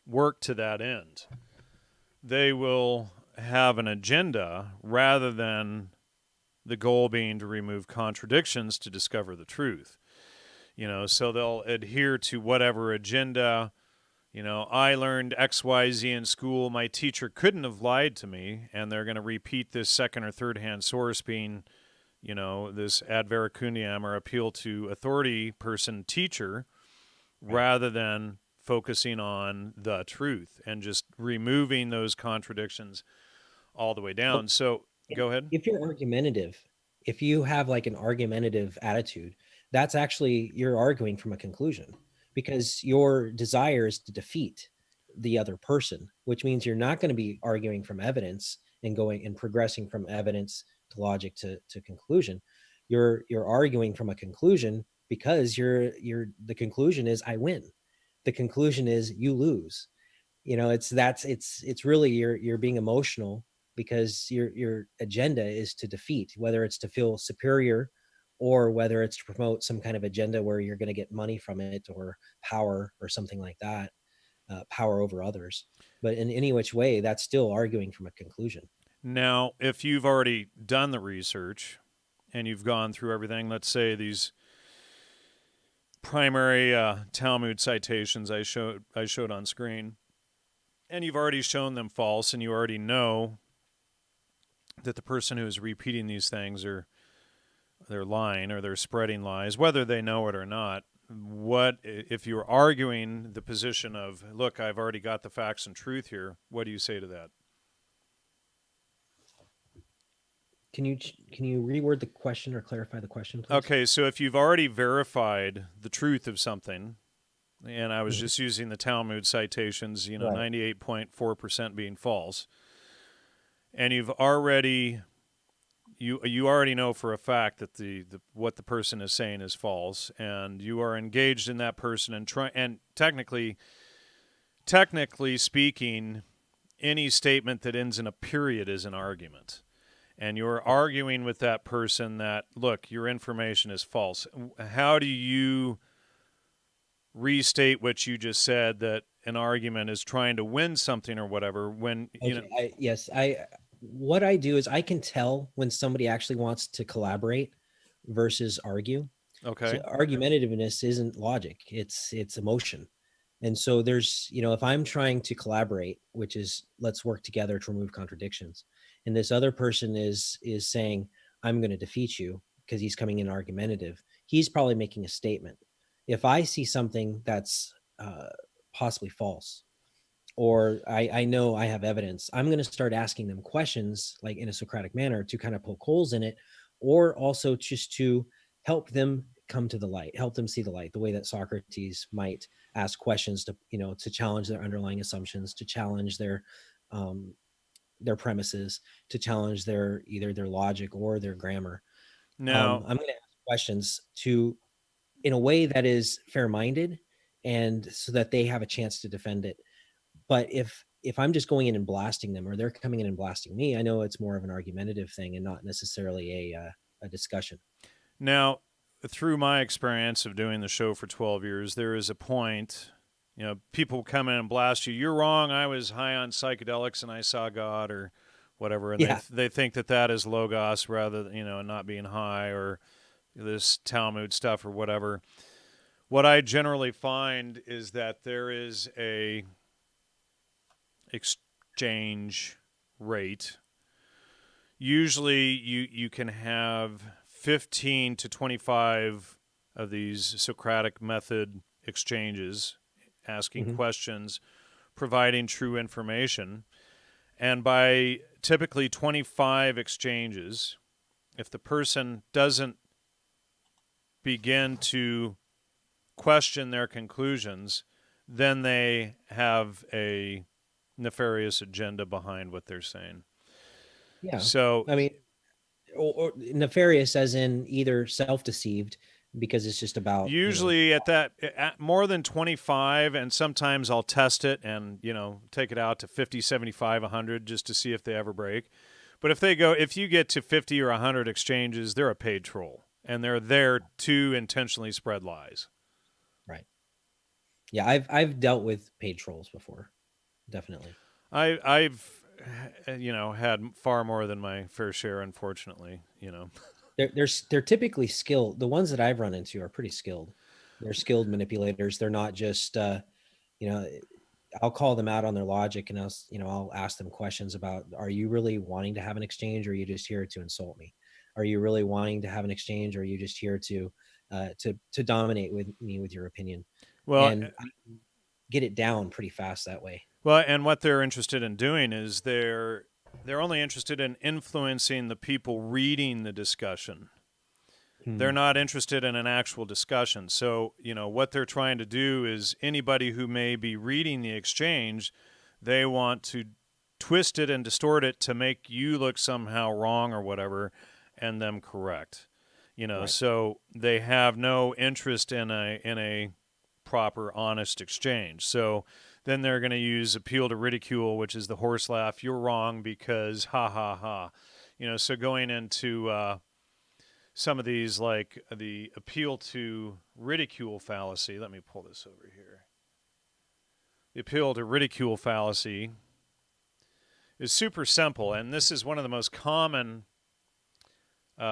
work to that end. They will have an agenda rather than the goal being to remove contradictions to discover the truth. You know, so they'll adhere to whatever agenda. You know, I learned XYZ in school. My teacher couldn't have lied to me, and they're going to repeat this second or third hand source being, you know, this ad verecundiam or appeal to authority person teacher, rather than focusing on the truth and just removing those contradictions all the way down. So go ahead. If you're argumentative, if you have like an argumentative attitude, that's actually, you're arguing from a conclusion, because your desire is to defeat the other person, which means you're not going to be arguing from evidence and going and progressing from evidence to logic to conclusion. You're arguing from a conclusion because the conclusion is I win. The conclusion is you lose. You know, it's really you're being emotional because your agenda is to defeat, whether it's to feel superior or whether it's to promote some kind of agenda where you're going to get money from it or power or something like that, power over others. But in any which way, that's still arguing from a conclusion. Now, if you've already done the research and you've gone through everything, let's say these primary Talmud citations I showed on screen, and you've already shown them false, and you already know that the person who is repeating these things they're lying or they're spreading lies, whether they know it or not. What if you're arguing the position of, look, I've already got the facts and truth here? What do you say to that? Can you reword the question or clarify the question, please? Okay, so if you've already verified the truth of something, and I was just using the Talmud citations, you know, right. 98.4% being false, and you've already you already know for a fact that the what the person is saying is false, and you are engaged in that person and technically speaking, any statement that ends in a period is an argument. and you're arguing with that person that, look, your information is false. How do you restate what you just said, that an argument is trying to win something or whatever, when, Okay. What I do is I can tell when somebody actually wants to collaborate versus argue. So okay. argumentativeness isn't logic, it's emotion. And so there's, if I'm trying to collaborate, which is let's work together to remove contradictions, and this other person is saying, I'm going to defeat you because he's coming in argumentative, he's probably making a statement. If I see something that's possibly false, or I know I have evidence, I'm going to start asking them questions like in a Socratic manner to kind of poke holes in it, or also just to help them come to the light, help them see the light, the way that Socrates might ask questions to, to challenge their underlying assumptions, to challenge their premises, to challenge their either their logic or their grammar. Now, I'm going to ask questions to in a way that is fair-minded, and so that they have a chance to defend it. But if I'm just going in and blasting them, or they're coming in and blasting me, I know it's more of an argumentative thing and not necessarily a discussion. now, through my experience of doing the show for 12 years, there is a point, people come in and blast you. You're wrong. I was high on psychedelics and I saw God or whatever, and Yeah, they think that that is logos rather than, not being high, or this Talmud stuff or whatever. What I generally find is that there is a exchange rate. Usually you can have 15 to 25 of these Socratic method exchanges, asking hmm questions, providing true information. And by typically 25 exchanges, if the person doesn't begin to question their conclusions, then they have a nefarious agenda behind what they're saying. yeah. So I mean, or nefarious as in either self-deceived because it's just about, usually at more than 25, and sometimes I'll test it and, take it out to 50, 75, 100 just to see if they ever break. But if you get to 50 or 100 exchanges, they're a paid troll, and they're there to intentionally spread lies. right. Yeah, I've dealt with paid trolls before, definitely. I've had far more than my fair share, unfortunately. They're typically skilled. The ones that I've run into are pretty skilled. They're skilled manipulators. They're not just you know I'll call them out on their logic, and I'll ask them questions about, are you really wanting to have an exchange, or are you just here to insult me? Are you really wanting to have an exchange, or are you just here to dominate with me with your opinion? Well, And I get it down pretty fast that way. and what they're interested in doing is they're only interested in influencing the people reading the discussion. They're Hmm. not interested in an actual discussion. So, what they're trying to do is, anybody who may be reading the exchange, they want to twist it and distort it to make you look somehow wrong or whatever, and them correct. Right. So they have no interest in a proper, honest exchange. So then they're going to use appeal to ridicule, which is the horse laugh. You're wrong because ha ha ha. So going into some of these, like the appeal to ridicule fallacy. Let me pull this over here. The appeal to ridicule fallacy is super simple, and this is one of the most common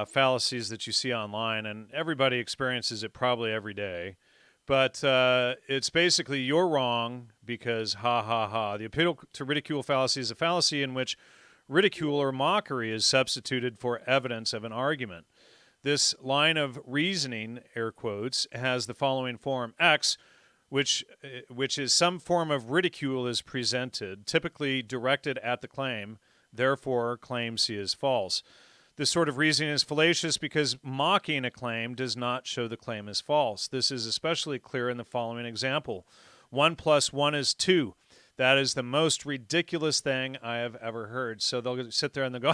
fallacies that you see online, and everybody experiences it probably every day. But it's basically, you're wrong because ha ha ha. The appeal to ridicule fallacy is a fallacy in which ridicule or mockery is substituted for evidence of an argument. This line of reasoning, air quotes, has the following form: X, which is some form of ridicule, is presented, typically directed at the claim. Therefore, claim C is false. This sort of reasoning is fallacious because mocking a claim does not show the claim is false. This is especially clear in the following example: 1 plus 1 is 2. That is the most ridiculous thing I have ever heard. So they'll sit there and they'll go,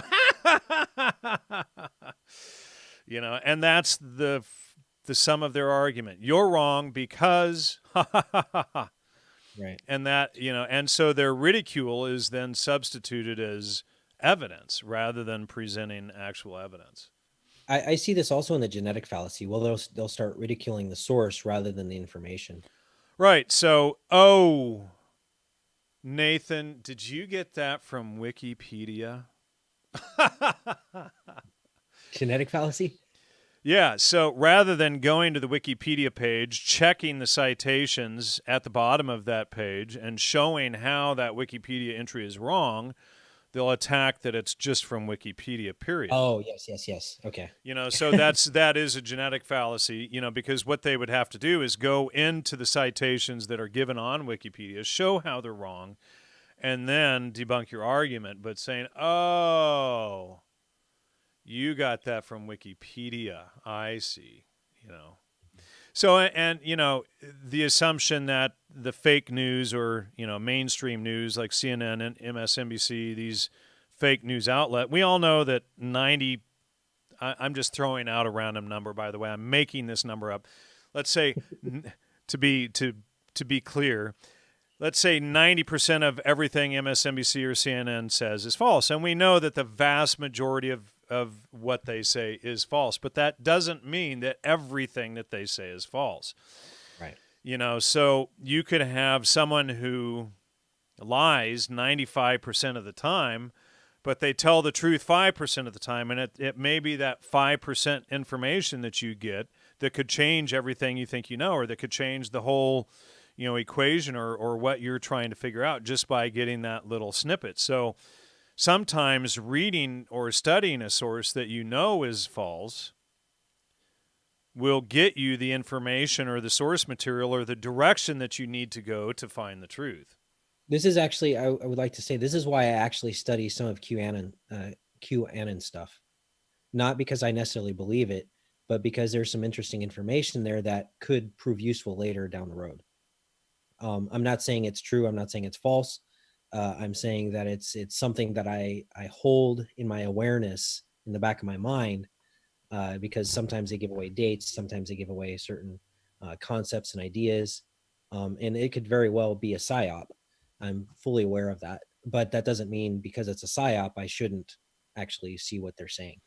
and that's the sum of their argument. You're wrong because Right. and that, and so their ridicule is then substituted as evidence rather than presenting actual evidence. I see this also in the genetic fallacy. Well, they'll start ridiculing the source rather than the information. Right. So, oh, Nathan, did you get that from Wikipedia? Genetic fallacy? Yeah, so rather than going to the Wikipedia page, checking the citations at the bottom of that page and showing how that Wikipedia entry is wrong, they'll attack that it's just from Wikipedia, period. Oh, yes, yes, yes. Okay. So that is a genetic fallacy, because what they would have to do is go into the citations that are given on Wikipedia, show how they're wrong, and then debunk your argument. But saying, oh, you got that from Wikipedia, I see, So, and, the assumption that the fake news or, mainstream news like CNN and MSNBC, these fake news outlet, we all know that I'm just throwing out a random number, by the way. I'm making this number up. Let's say, to be clear, let's say 90% of everything MSNBC or CNN says is false. And we know that the vast majority of what they say is false. But that doesn't mean that everything that they say is false. Right. So you could have someone who lies 95% of the time, but they tell the truth 5% of the time, and it may be that 5% information that you get that could change everything you think you know, or that could change the whole, equation or what you're trying to figure out just by getting that little snippet. So sometimes reading or studying a source that you know is false will get you the information or the source material or the direction that you need to go to find the truth. This is actually, I would like to say, this is why I actually study some of QAnon stuff. Not because I necessarily believe it, but because there's some interesting information there that could prove useful later down the road. I'm not saying it's true. I'm not saying it's false. I'm saying that it's something that I hold in my awareness in the back of my mind, because sometimes they give away dates, sometimes they give away certain concepts and ideas, and it could very well be a psyop. I'm fully aware of that, but that doesn't mean because it's a psyop, I shouldn't actually see what they're saying.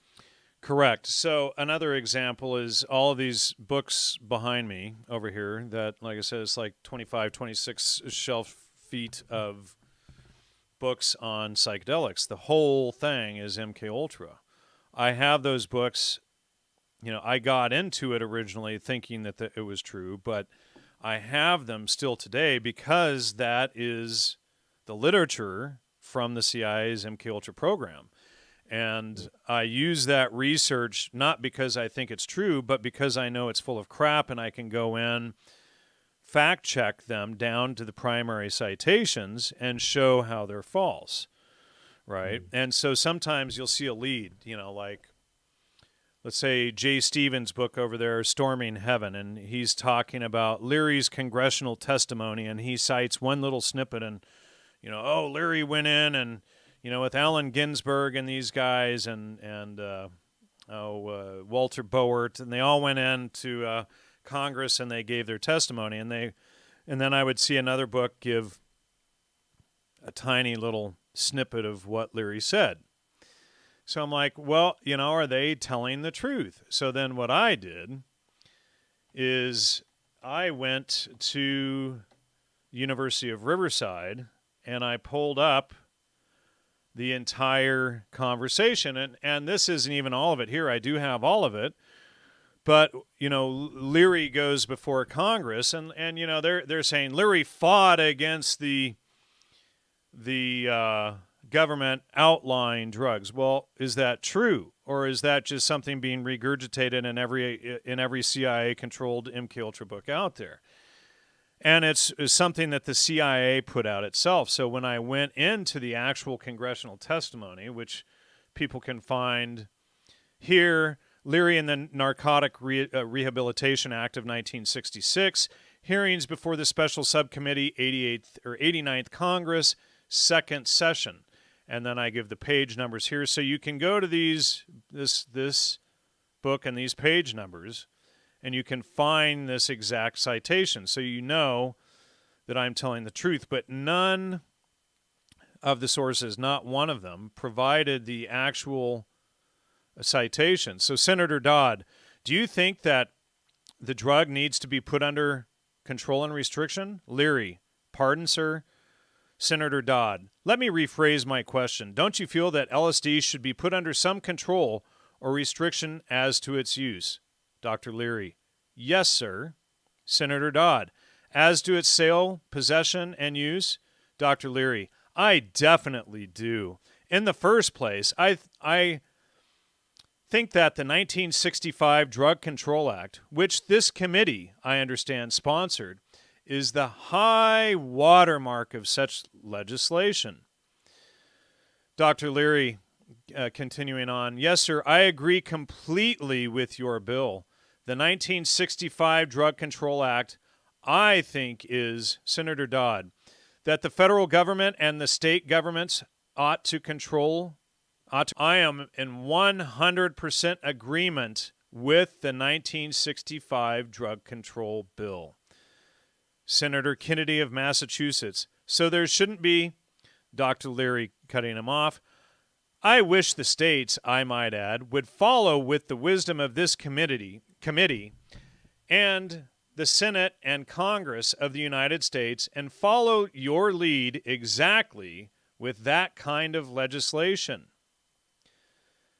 Correct. So another example is all of these books behind me over here that, like I said, it's like 25, 26 shelf feet of books on psychedelics. The whole thing is MK Ultra. I have those books. I got into it originally thinking that it was true, but I have them still today because that is the literature from the CIA's MK Ultra program. And I use that research not because I think it's true, but because I know it's full of crap and I can go in, fact check them down to the primary citations and show how they're false, right? And so sometimes you'll see a lead, like, let's say Jay Stevens' book over there, Storming Heaven, and he's talking about Leary's congressional testimony, and he cites one little snippet, and, Leary went in and, with Allen Ginsberg and these guys and Walter Boert, and they all went into Congress and they gave their testimony, and then I would see another book give a tiny little snippet of what Leary said. So I'm like, well, are they telling the truth? So then what I did is I went to University of Riverside and I pulled up the entire conversation. And this isn't even all of it here. I do have all of it. But, Leary goes before Congress and they're saying Leary fought against the government outlawing drugs. Well, is that true? Or is that just something being regurgitated in every CIA-controlled MKUltra book out there? And it's something that the CIA put out itself. So when I went into the actual congressional testimony, which people can find here, Leary and the Narcotic Rehabilitation Act of 1966, hearings before the Special Subcommittee 89th Congress, second session. And then I give the page numbers here. So you can go to this book and these page numbers, and you can find this exact citation. So you know that I'm telling the truth. But none of the sources, not one of them, provided the actual citation. So, Senator Dodd, do you think that the drug needs to be put under control and restriction? Leary, pardon, sir? Senator Dodd, let me rephrase my question. Don't you feel that LSD should be put under some control or restriction as to its use? Dr. Leary, yes, sir. Senator Dodd, as to its sale, possession, and use? Dr. Leary, I definitely do. In the first place, I think that the 1965 Drug Control Act, which this committee, I understand, sponsored, is the high watermark of such legislation. Dr. Leary, continuing on, yes, sir, I agree completely with your bill. The 1965 Drug Control Act, I think, is, Senator Dodd, that the federal government and the state governments ought to control. I am in 100% agreement with the 1965 Drug Control Bill. Senator Kennedy of Massachusetts, so there shouldn't be, Dr. Leary cutting him off, I wish the states, I might add, would follow with the wisdom of this committee and the Senate and Congress of the United States and follow your lead exactly with that kind of legislation.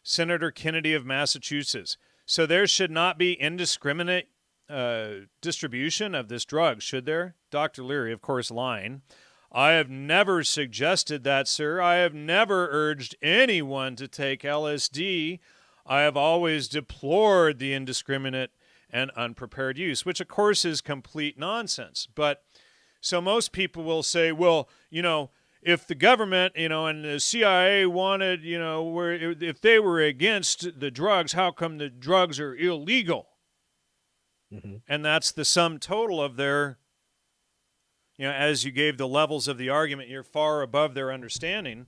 Senator Kennedy of Massachusetts, so there should not be indiscriminate distribution of this drug, should there? Dr. Leary, of course, lying. I have never suggested that, sir. I have never urged anyone to take LSD. I have always deplored the indiscriminate and unprepared use, which, of course, is complete nonsense. But so most people will say, well, if the government, and the CIA wanted, if they were against the drugs, how come the drugs are illegal? Mm-hmm. And that's the sum total of their, as you gave the levels of the argument, you're far above their understanding.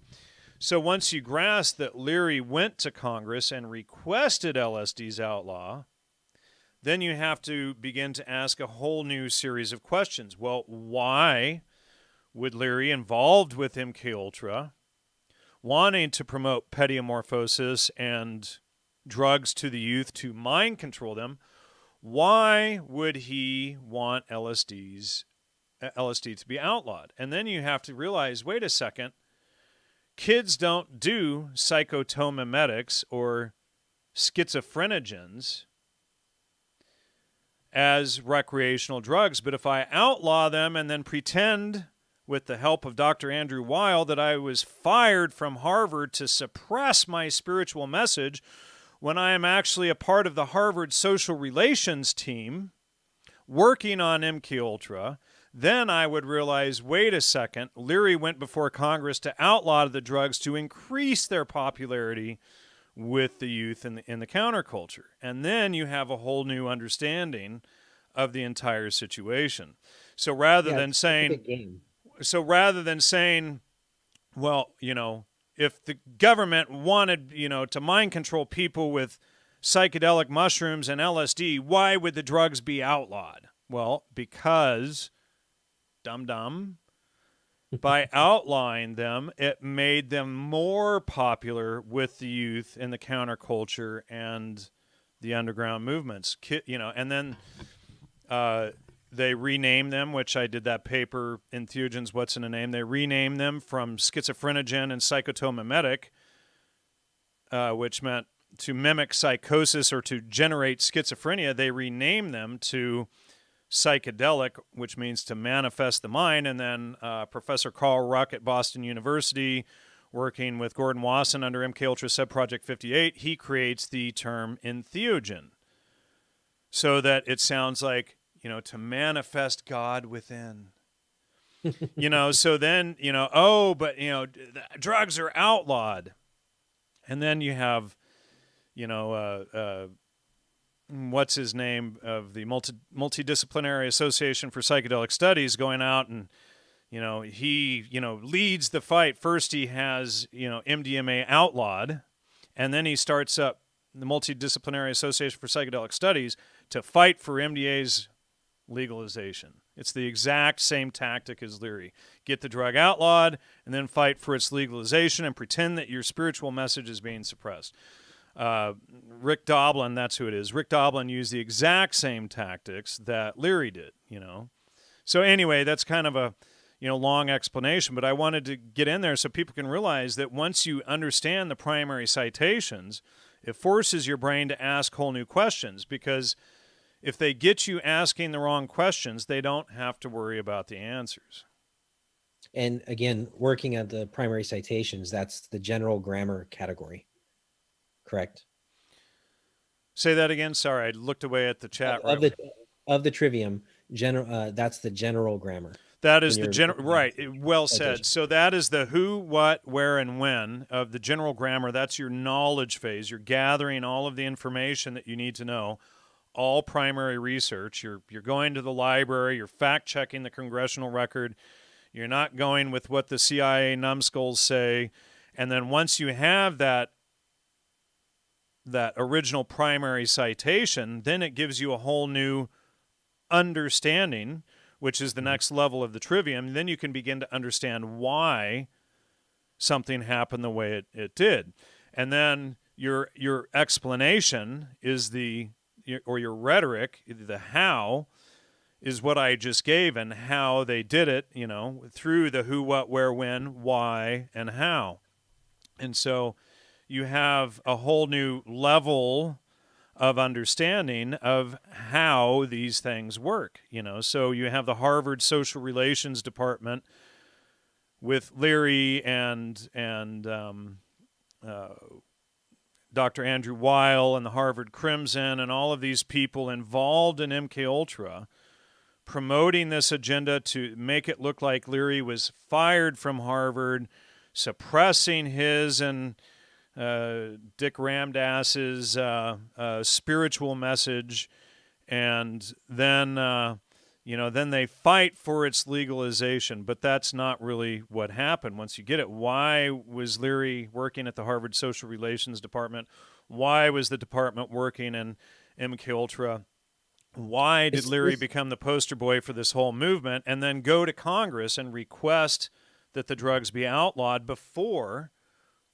So once you grasp that Leary went to Congress and requested LSD's outlaw, then you have to begin to ask a whole new series of questions. Well, why would Leary, involved with MKUltra, wanting to promote petty-amorphosis and drugs to the youth to mind control them, why would he want LSD to be outlawed? And then you have to realize, wait a second, kids don't do psychotomimetics or schizophrenogens as recreational drugs, but if I outlaw them and then pretend, with the help of Dr. Andrew Weil, that I was fired from Harvard to suppress my spiritual message when I am actually a part of the Harvard social relations team working on MKUltra, then I would realize, wait a second, Leary went before Congress to outlaw the drugs to increase their popularity with the youth in the counterculture. And then you have a whole new understanding of the entire situation. So rather than saying, well, if the government wanted, to mind control people with psychedelic mushrooms and LSD, why would the drugs be outlawed? Well, because, dum-dum, by outlawing them, it made them more popular with the youth in the counterculture and the underground movements. And then they renamed them, which I did that paper, Entheogens, What's in a Name? They renamed them from schizophrenogen and psychotomimetic, which meant to mimic psychosis or to generate schizophrenia. They renamed them to psychedelic, which means to manifest the mind. And then Professor Carl Ruck at Boston University, working with Gordon Wasson under MKUltra Subproject 58, he creates the term entheogen so that it sounds like, to manifest God within. So then, drugs are outlawed. And then you have, what's his name of the Multidisciplinary Association for Psychedelic Studies going out and, he, leads the fight. First he has, MDMA outlawed, and then he starts up the Multidisciplinary Association for Psychedelic Studies to fight for MDA's legalization. It's the exact same tactic as Leary. get the drug outlawed and then fight for its legalization and pretend that your spiritual message is being suppressed. Rick Doblin, that's who it is. Rick Doblin used the exact same tactics that Leary did, So anyway, that's kind of a, long explanation, but I wanted to get in there so people can realize that once you understand the primary citations, it forces your brain to ask whole new questions, because if they get you asking the wrong questions, they don't have to worry about the answers. And again, working at the primary citations, that's the general grammar category. Correct? Say that again. Sorry, I looked away at the chat room. Of the Trivium, that's the general grammar. That is the general, right, well said. So that is the who, what, where, and when of the general grammar. That's your knowledge phase. You're gathering all of the information that you need to know, all primary research. You're going to the library. You're fact-checking the congressional record. You're not going with what the CIA numbskulls say. And then once you have that original primary citation, then it gives you a whole new understanding, which is the next level of the Trivium. Then you can begin to understand why something happened the way it did. And then your explanation is your rhetoric, the how, is what I just gave, and how they did it, through the who, what, where, when, why, and how. And so you have a whole new level of understanding of how these things work, So you have the Harvard Social Relations Department with Leary and Dr. Andrew Weil and the Harvard Crimson and all of these people involved in MKUltra, promoting this agenda to make it look like Leary was fired from Harvard, suppressing his and Dick Ramdass's spiritual message, and then then they fight for its legalization. But that's not really what happened. Once you get it, why was Leary working at the Harvard Social Relations Department? Why was the department working in MKUltra? Why did Leary become the poster boy for this whole movement, and then go to Congress and request that the drugs be outlawed before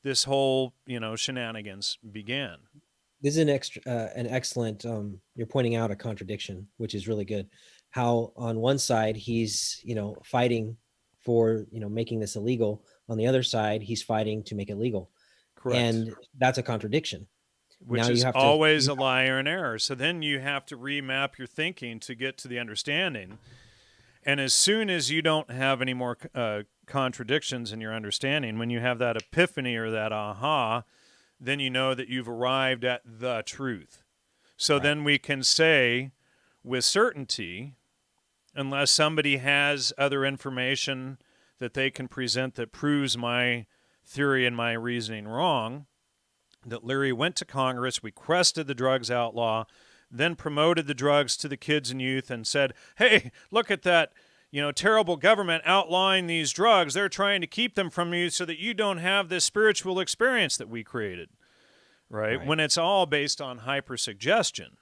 this whole, shenanigans began? This is an excellent, you're pointing out a contradiction, which is really good. How on one side he's, fighting for, making this illegal. On the other side, he's fighting to make it legal. Correct. And that's a contradiction. Which is always a lie or an error. So then you have to remap your thinking to get to the understanding. And as soon as you don't have any more contradictions in your understanding, when you have that epiphany or that aha, then you know that you've arrived at the truth. So then we can say with certainty, unless somebody has other information that they can present that proves my theory and my reasoning wrong, that Leary went to Congress, requested the drugs outlaw, then promoted the drugs to the kids and youth and said, hey, look at that, terrible government outlawing these drugs. They're trying to keep them from you so that you don't have this spiritual experience that we created, right? When it's all based on hypersuggestion,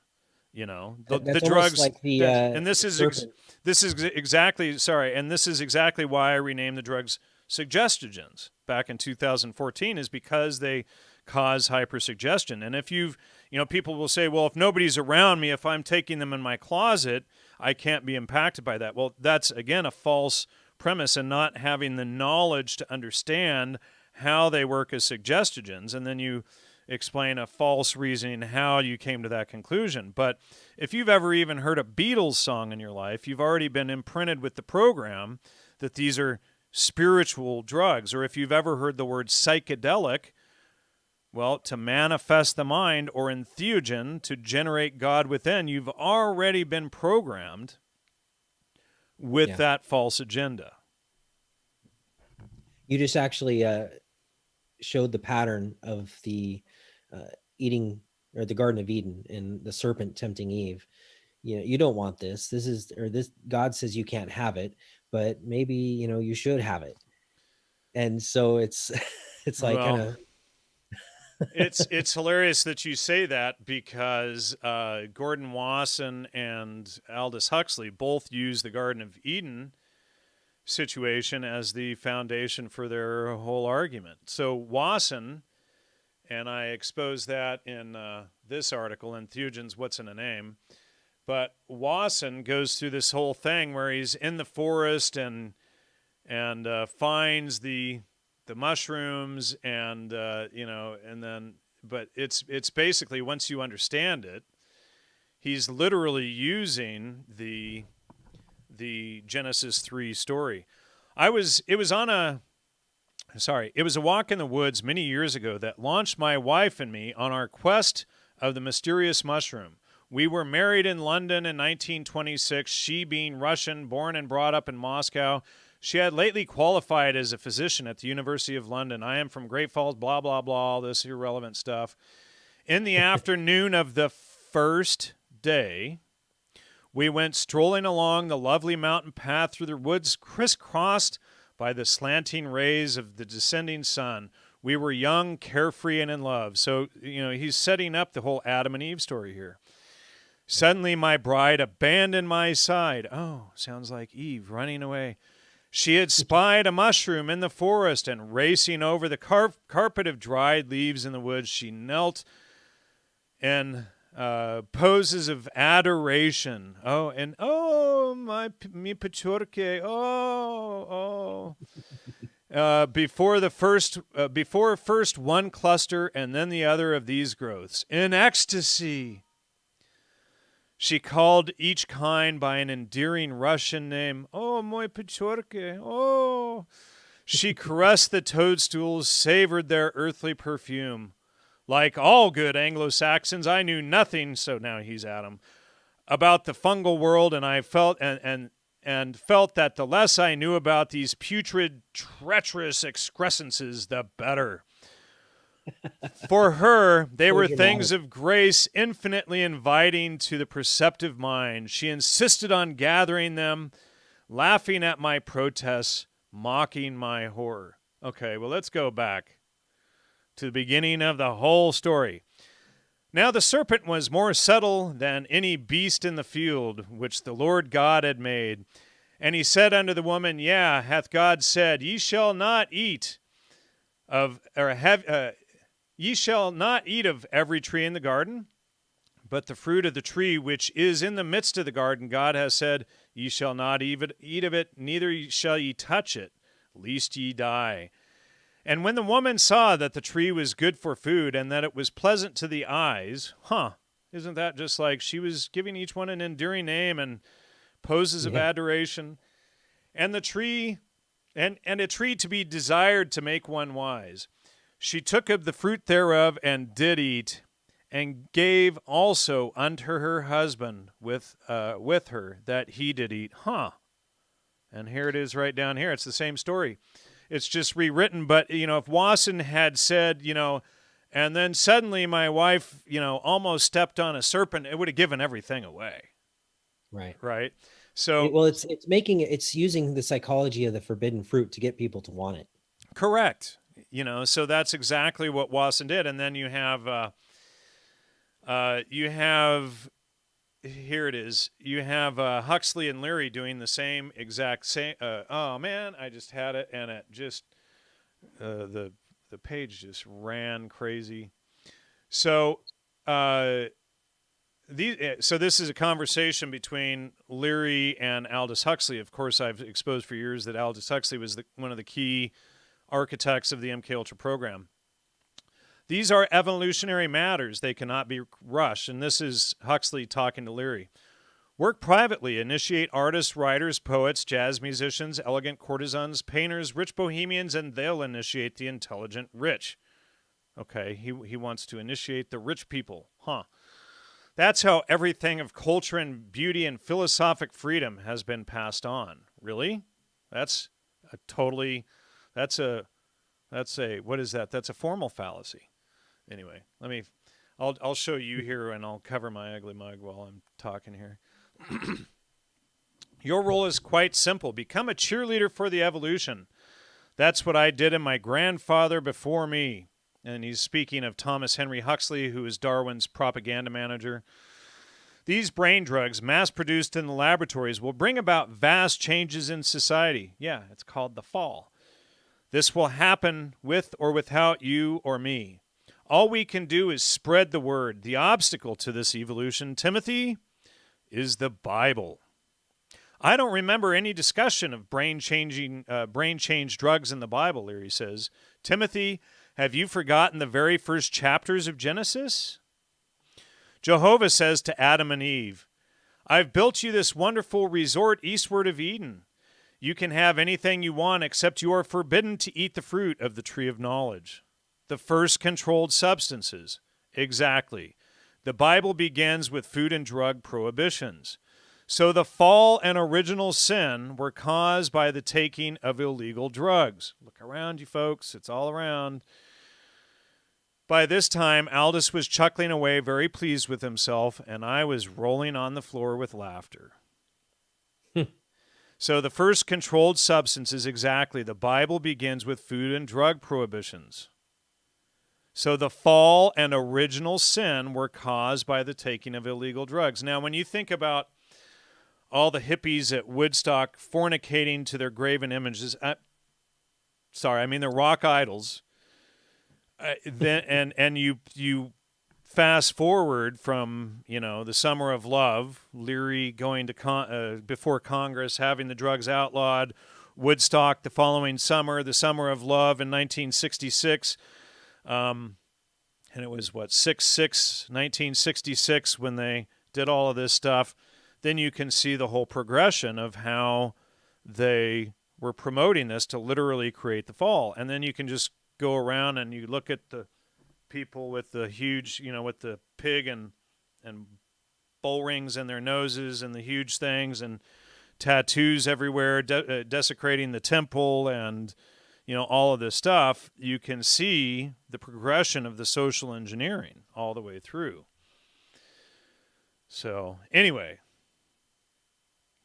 the drugs, like and this is exactly why I renamed the drugs suggestogens back in 2014, is because they cause hypersuggestion. And if people will say, well, if nobody's around me, if I'm taking them in my closet, I can't be impacted by that. Well, that's, again, a false premise, and not having the knowledge to understand how they work as suggestogens. And then you explain a false reasoning how you came to that conclusion. But if you've ever even heard a Beatles song in your life, you've already been imprinted with the program that these are spiritual drugs. Or if you've ever heard the word psychedelic, well, to manifest the mind, or entheogen, to generate God within, you've already been programmed with that false agenda. You just actually showed the pattern of the eating, or the Garden of Eden, and the serpent tempting Eve. You don't want this. This God says you can't have it, but maybe, you should have it. And so it's like, well, kind of it's hilarious that you say that, because Gordon Wasson and Aldous Huxley both use the Garden of Eden situation as the foundation for their whole argument. So Wasson, and I expose that in this article in Thuygen's What's in a Name, but Wasson goes through this whole thing where he's in the forest and finds the mushrooms and and then, but it's basically, once you understand it, he's literally using the Genesis 3 story. It was a walk in the woods many years ago that launched my wife and me on our quest of the mysterious mushroom. We were married in London in 1926, she being Russian, born and brought up in Moscow. She had lately qualified as a physician at the University of London. I am from Great Falls, blah, blah, blah, all this irrelevant stuff. In the afternoon of the first day, we went strolling along the lovely mountain path through the woods, crisscrossed by the slanting rays of the descending sun. We were young, carefree, and in love. So, he's setting up the whole Adam and Eve story here. Suddenly, my bride abandoned my side. Oh, sounds like Eve running away. She had spied a mushroom in the forest, and racing over the carpet of dried leaves in the woods, she knelt in poses of adoration. Oh, and mi pachorke. Before first one cluster and then the other of these growths, in ecstasy. She called each kind by an endearing Russian name. Oh, moi pachorke. Oh. She caressed the toadstools, savored their earthly perfume. Like all good Anglo-Saxons, I knew nothing, so now he's Adam, about the fungal world, and I felt and felt that the less I knew about these putrid, treacherous excrescences, the better. For her, they were things of grace infinitely inviting to the perceptive mind. She insisted on gathering them, laughing at my protests, mocking my horror. Okay, well, let's go back to the beginning of the whole story. Now the serpent was more subtle than any beast in the field, which the Lord God had made. And he said unto the woman, Yea, hath God said, Ye shall not eat of every tree in the garden, but the fruit of the tree which is in the midst of the garden, God has said, Ye shall not eat of it, neither shall ye touch it, lest ye die. And when the woman saw that the tree was good for food, and that it was pleasant to the eyes, isn't that just like she was giving each one an endearing name and poses of adoration, and the tree, and a tree to be desired to make one wise. She took of the fruit thereof and did eat, and gave also unto her husband with her, that he did eat. And here it is right down here. It's the same story. It's just rewritten. But, if Wasson had said, and then suddenly my wife, almost stepped on a serpent, it would have given everything away. Right. So, it's using the psychology of the forbidden fruit to get people to want it. Correct. So that's exactly what Wasson did. And then you have here it is. You have Huxley and Leary doing the same exact same. Oh man, I just had it, and it just the page just ran crazy. So this is a conversation between Leary and Aldous Huxley. Of course, I've exposed for years that Aldous Huxley was one of the key architects of the MK Ultra program. These are evolutionary matters. They cannot be rushed. And this is Huxley talking to Leary. Work privately. Initiate artists, writers, poets, jazz musicians, elegant courtesans, painters, rich bohemians, and they'll initiate the intelligent rich. Okay, he wants to initiate the rich people. That's how everything of culture and beauty and philosophic freedom has been passed on. Really? That's a what is that? That's a formal fallacy. Anyway, I'll show you here, and I'll cover my ugly mug while I'm talking here. Your role is quite simple. Become a cheerleader for the evolution. That's what I did, and my grandfather before me. And he's speaking of Thomas Henry Huxley, who is Darwin's propaganda manager. These brain drugs, mass-produced in the laboratories, will bring about vast changes in society. Yeah, it's called the fall. This will happen with or without you or me. All we can do is spread the word. The obstacle to this evolution, Timothy, is the Bible. I don't remember any discussion of brain change drugs in the Bible, Leary says. Timothy, have you forgotten the very first chapters of Genesis? Jehovah says to Adam and Eve, I've built you this wonderful resort eastward of Eden. You can have anything you want except you are forbidden to eat the fruit of the tree of knowledge. The first controlled substances. Exactly. The Bible begins with food and drug prohibitions. So the fall and original sin were caused by the taking of illegal drugs. Look around you, folks. It's all around. By this time, Aldous was chuckling away, very pleased with himself, and I was rolling on the floor with laughter. So the first controlled substances, exactly. The Bible begins with food and drug prohibitions. So the fall and original sin were caused by the taking of illegal drugs. Now, when you think about all the hippies at Woodstock fornicating to their graven images, their rock idols, and you fast forward from, the Summer of Love, Leary going to before Congress, having the drugs outlawed, Woodstock the following summer, the Summer of Love in 1966, and it was 1966 when they did all of this stuff. Then you can see the whole progression of how they were promoting this to literally create the fall. And then you can just go around and you look at the people with the huge, with the pig and bull rings in their noses and the huge things and tattoos everywhere, desecrating the temple and, all of this stuff. You can see the progression of the social engineering all the way through. So anyway,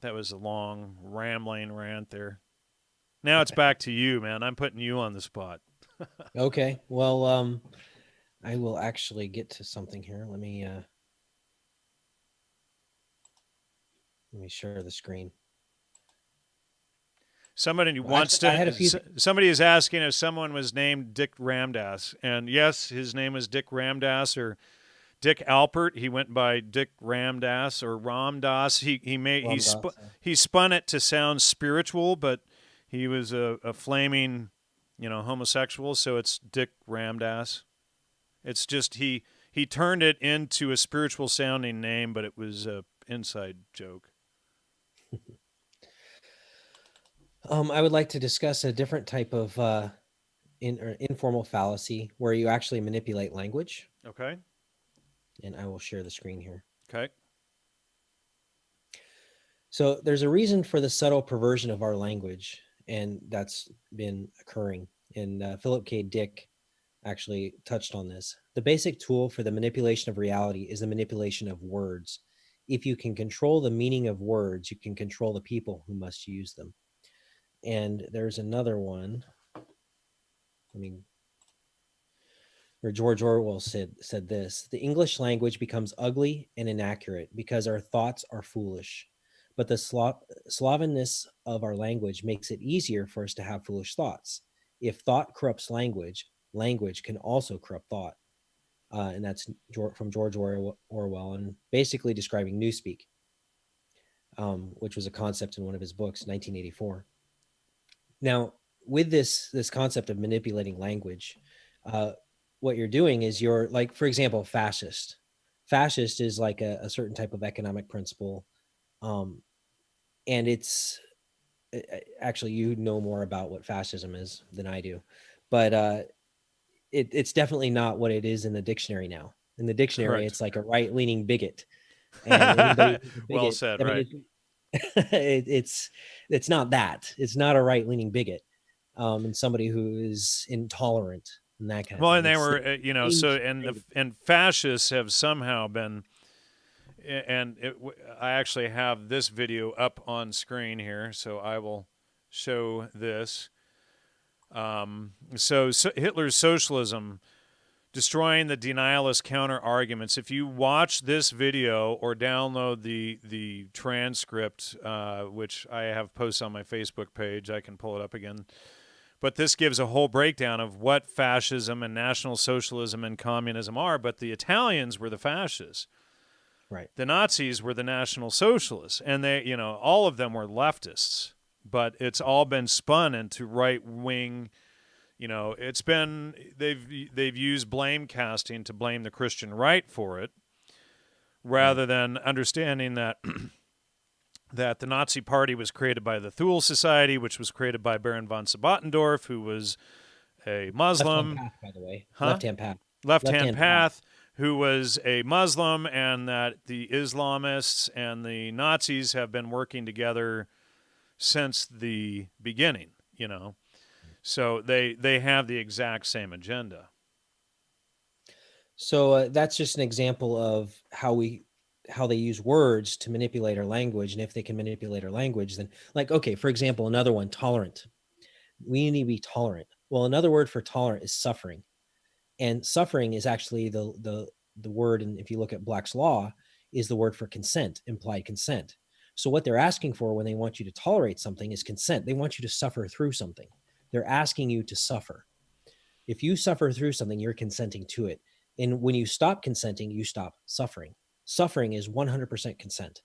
that was a long rambling rant there. Now it's back to you, man. I'm putting you on the spot. Okay. Well, I will actually get to something here. Let me share the screen. Somebody somebody is asking if someone was named Dick Ramdas, and yes, his name is Dick Ramdas or Dick Alpert. He went by Dick Ramdas or Ramdas. He spun it to sound spiritual, but he was a flaming, homosexual. So it's Dick Ramdas. It's just he turned it into a spiritual sounding name, but it was a inside joke. I would like to discuss a different type of informal fallacy where you actually manipulate language. Okay. And I will share the screen here. Okay. So there's a reason for the subtle perversion of our language, and that's been occurring. And Philip K. Dick actually touched on this. The basic tool for the manipulation of reality is the manipulation of words. If you can control the meaning of words, you can control the people who must use them. And there's another one. Where George Orwell said this: the English language becomes ugly and inaccurate because our thoughts are foolish. But the Slavenness of our language makes it easier for us to have foolish thoughts. If thought corrupts language, language can also corrupt thought. And that's from George Orwell, and basically describing newspeak, which was a concept in one of his books, 1984. Now, with this concept of manipulating language, what you're doing is you're like, for example, fascist. Fascist is like a certain type of economic principle. And it's actually, you know more about what fascism is than I do, but it's definitely not what it is in the dictionary now. In the dictionary, Correct. It's like a right-leaning bigot. And anybody who's a bigot, well said, right. It's not that. It's not a right-leaning bigot, and somebody who is intolerant and that kind of thing. Well, and they were, and fascists have somehow been, and I actually have this video up on screen here, so I will show this. So Hitler's socialism destroying the denialist counter arguments. If you watch this video or download the transcript, which I have posted on my Facebook page, I can pull it up again. But this gives a whole breakdown of what fascism and National Socialism and communism are. But the Italians were the fascists. Right. The Nazis were the National Socialists. And they, all of them were leftists. But it's all been spun into right-wing. It's been they've used blame casting to blame the Christian right for it, rather than understanding that that the Nazi Party was created by the Thule Society, which was created by Baron von Sabotendorf, who was a Muslim. Left-hand path, by the way. Huh? Left-hand path. Left-hand path, who was a Muslim, and that the Islamists and the Nazis have been working together since the beginning, So they have the exact same agenda. So that's just an example of how they use words to manipulate our language. And if they can manipulate our language, then okay, for example, another one, tolerant. We need to be tolerant. Well, another word for tolerant is suffering. And suffering is actually the word, and if you look at Black's Law, is the word for consent, implied consent. So what they're asking for when they want you to tolerate something is consent. They want you to suffer through something. They're asking you to suffer. If you suffer through something, you're consenting to it. And when you stop consenting, you stop suffering. Suffering is 100% consent.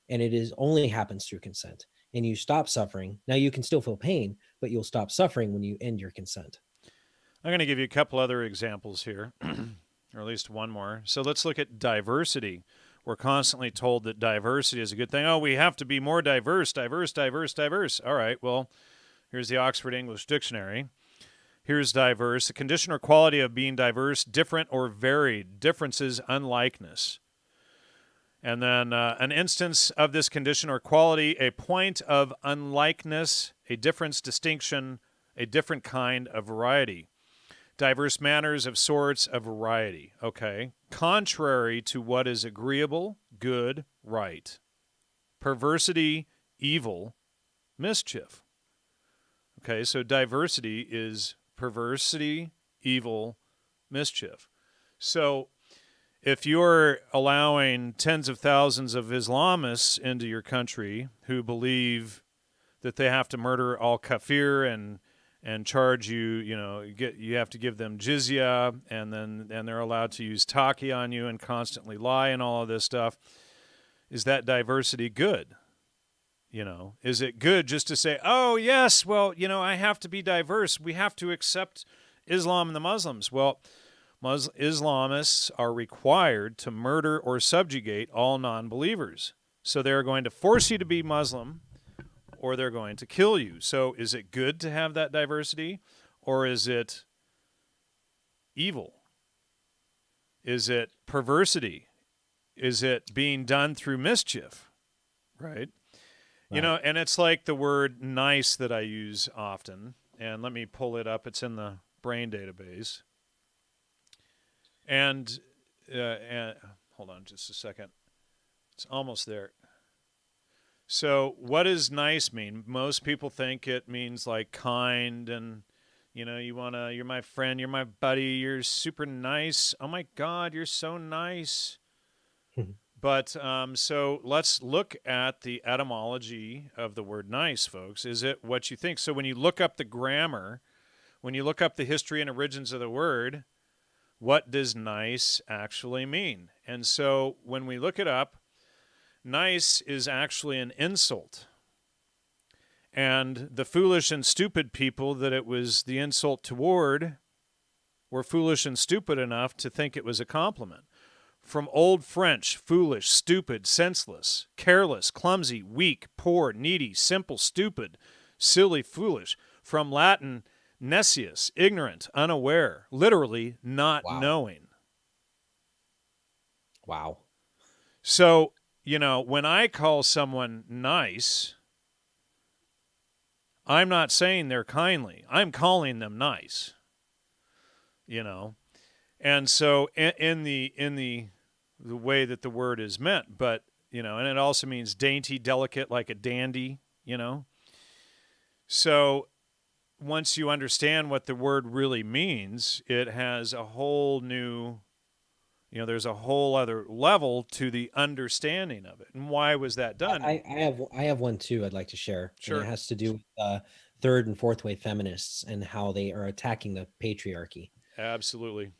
And it is only happens through consent. And you stop suffering. Now you can still feel pain, but you'll stop suffering when you end your consent. I'm going to give you a couple other examples here, or at least one more. So let's look at diversity. We're constantly told that diversity is a good thing. Oh, we have to be more diverse, diverse, diverse, diverse. All right, well, here's the Oxford English Dictionary. Here's diverse, the condition or quality of being diverse, different or varied, differences, unlikeness. And then an instance of this condition or quality, a point of unlikeness, a difference, distinction, a different kind of variety. Diverse manners of sorts of variety. Okay. Contrary to what is agreeable, good, right. Perversity, evil, mischief. Okay, so diversity is perversity, evil, mischief. So if you're allowing tens of thousands of Islamists into your country who believe that they have to murder all kafir and charge you, you have to give them jizya, and they're allowed to use taki on you and constantly lie and all of this stuff, is that diversity good? Is it good just to say, oh, yes, well, I have to be diverse. We have to accept Islam and the Muslims. Well, Islamists are required to murder or subjugate all non-believers. So they're going to force you to be Muslim, or they're going to kill you. So is it good to have that diversity, or is it evil? Is it perversity? Is it being done through mischief? Right? And it's like the word nice that I use often. And let me pull it up. It's in the brain database. And hold on just a second. It's almost there. So what does nice mean? Most people think it means like kind and, you're my friend, you're my buddy, you're super nice. Oh my God, you're so nice. But so let's look at the etymology of the word nice, folks. Is it what you think? So when you look up the grammar, when you look up the history and origins of the word, what does nice actually mean? And so when we look it up, nice is actually an insult. And the foolish and stupid people that it was the insult toward were foolish and stupid enough to think it was a compliment. From Old French, foolish, stupid, senseless, careless, clumsy, weak, poor, needy, simple, stupid, silly, foolish. From Latin, nescius, ignorant, unaware, literally not knowing. Wow. So, when I call someone nice, I'm not saying they're kindly. I'm calling them nice. And so in the way that the word is meant, but, and it also means dainty, delicate, like a dandy, So once you understand what the word really means, it has a whole new, there's a whole other level to the understanding of it. And why was that done? I have one too I'd like to share, and it Sure. has to do with third and fourth wave feminists and how they are attacking the patriarchy. Absolutely.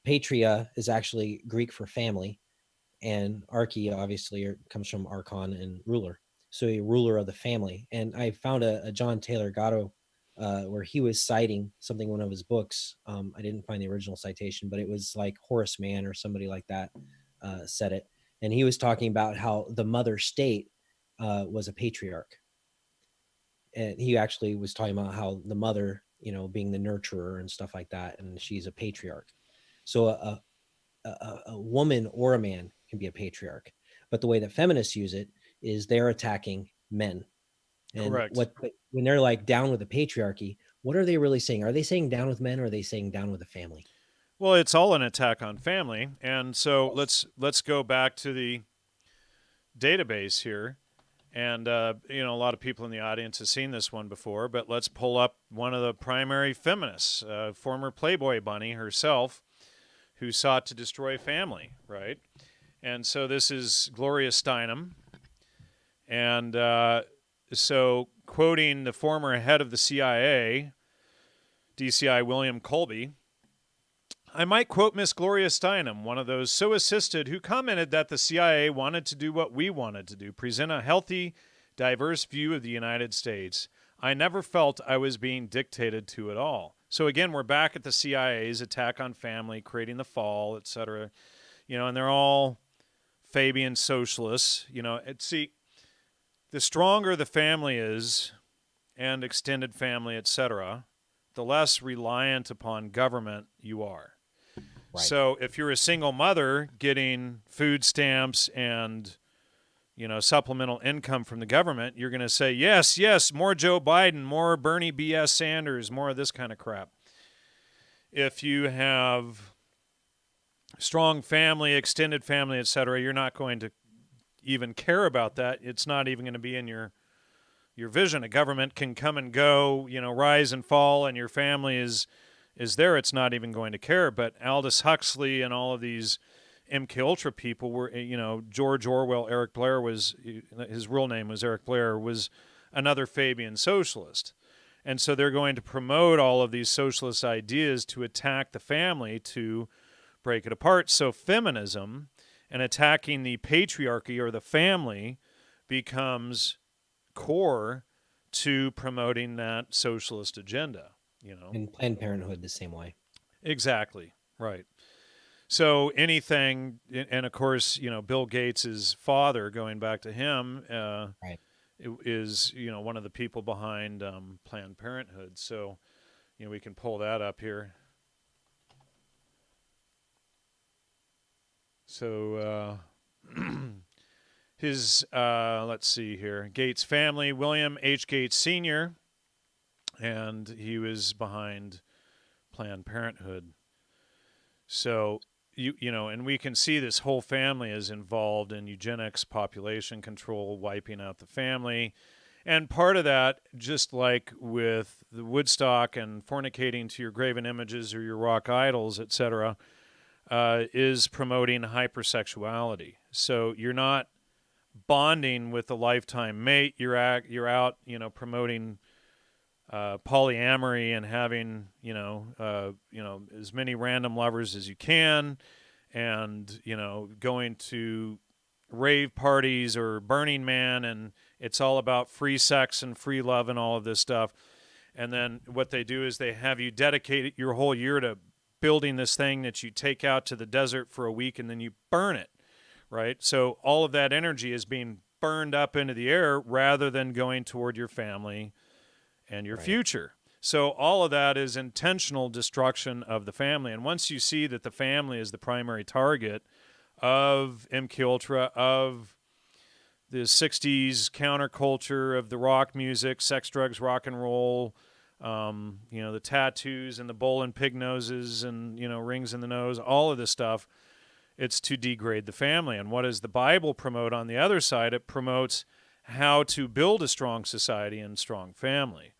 Patria is actually Greek for family, and arche obviously comes from archon and ruler, so a ruler of the family. And I found a John Taylor Gatto where he was citing something in one of his books. I didn't find the original citation, but it was like Horace Mann or somebody like that said it, and he was talking about how the mother state was a patriarch, and he actually was talking about how the mother, being the nurturer and stuff like that, and she's a patriarch. So a woman or a man can be a patriarch, but the way that feminists use it is they're attacking men. And Correct. when they're like down with the patriarchy, what are they really saying? Are they saying down with men, or are they saying down with the family? Well, it's all an attack on family. And so Yes. let's go back to the database here. And a lot of people in the audience have seen this one before, but let's pull up one of the primary feminists, former Playboy bunny herself, who sought to destroy family, right? And so this is Gloria Steinem. And so, quoting the former head of the CIA, DCI William Colby, I might quote Miss Gloria Steinem, one of those so assisted, who commented that the CIA wanted to do what we wanted to do, present a healthy, diverse view of the United States. I never felt I was being dictated to at all. So again, we're back at the CIA's attack on family, creating the fall, etc. And they're all Fabian socialists. See, the stronger the family is, and extended family, etc., the less reliant upon government you are. Right. So if you're a single mother getting food stamps and supplemental income from the government, you're going to say, yes, yes, more Joe Biden, more Bernie B.S. Sanders, more of this kind of crap. If you have strong family, extended family, etc., you're not going to even care about that. It's not even going to be in your vision. A government can come and go, rise and fall, and your family is there. It's not even going to care. But Aldous Huxley and all of these MK Ultra people were, George Orwell, Eric Blair was, his real name was Eric Blair, was another Fabian socialist. And so they're going to promote all of these socialist ideas to attack the family, to break it apart. So feminism and attacking the patriarchy or the family becomes core to promoting that socialist agenda. And Planned Parenthood the same way. Exactly, right. So anything, and of course, Bill Gates' father, going back to him, Right. is one of the people behind Planned Parenthood. So we can pull that up here. So his let's see here, Gates family, William H. Gates Sr., and he was behind Planned Parenthood. So and we can see this whole family is involved in eugenics, population control, wiping out the family. And part of that, just like with the Woodstock and fornicating to your graven images or your rock idols, etc., is promoting hypersexuality. So you're not bonding with a lifetime mate. You're out, promoting polyamory and having, as many random lovers as you can, and going to rave parties or Burning Man, and it's all about free sex and free love and all of this stuff. And then what they do is they have you dedicate your whole year to building this thing that you take out to the desert for a week and then you burn it, right? So all of that energy is being burned up into the air rather than going toward your family and your future. So all of that is intentional destruction of the family. And once you see that the family is the primary target of MK Ultra, of the 60s counterculture, of the rock music, sex, drugs, rock and roll, the tattoos and the bull and pig noses and, rings in the nose, all of this stuff, it's to degrade the family. And what does the Bible promote on the other side? It promotes how to build a strong society and strong family.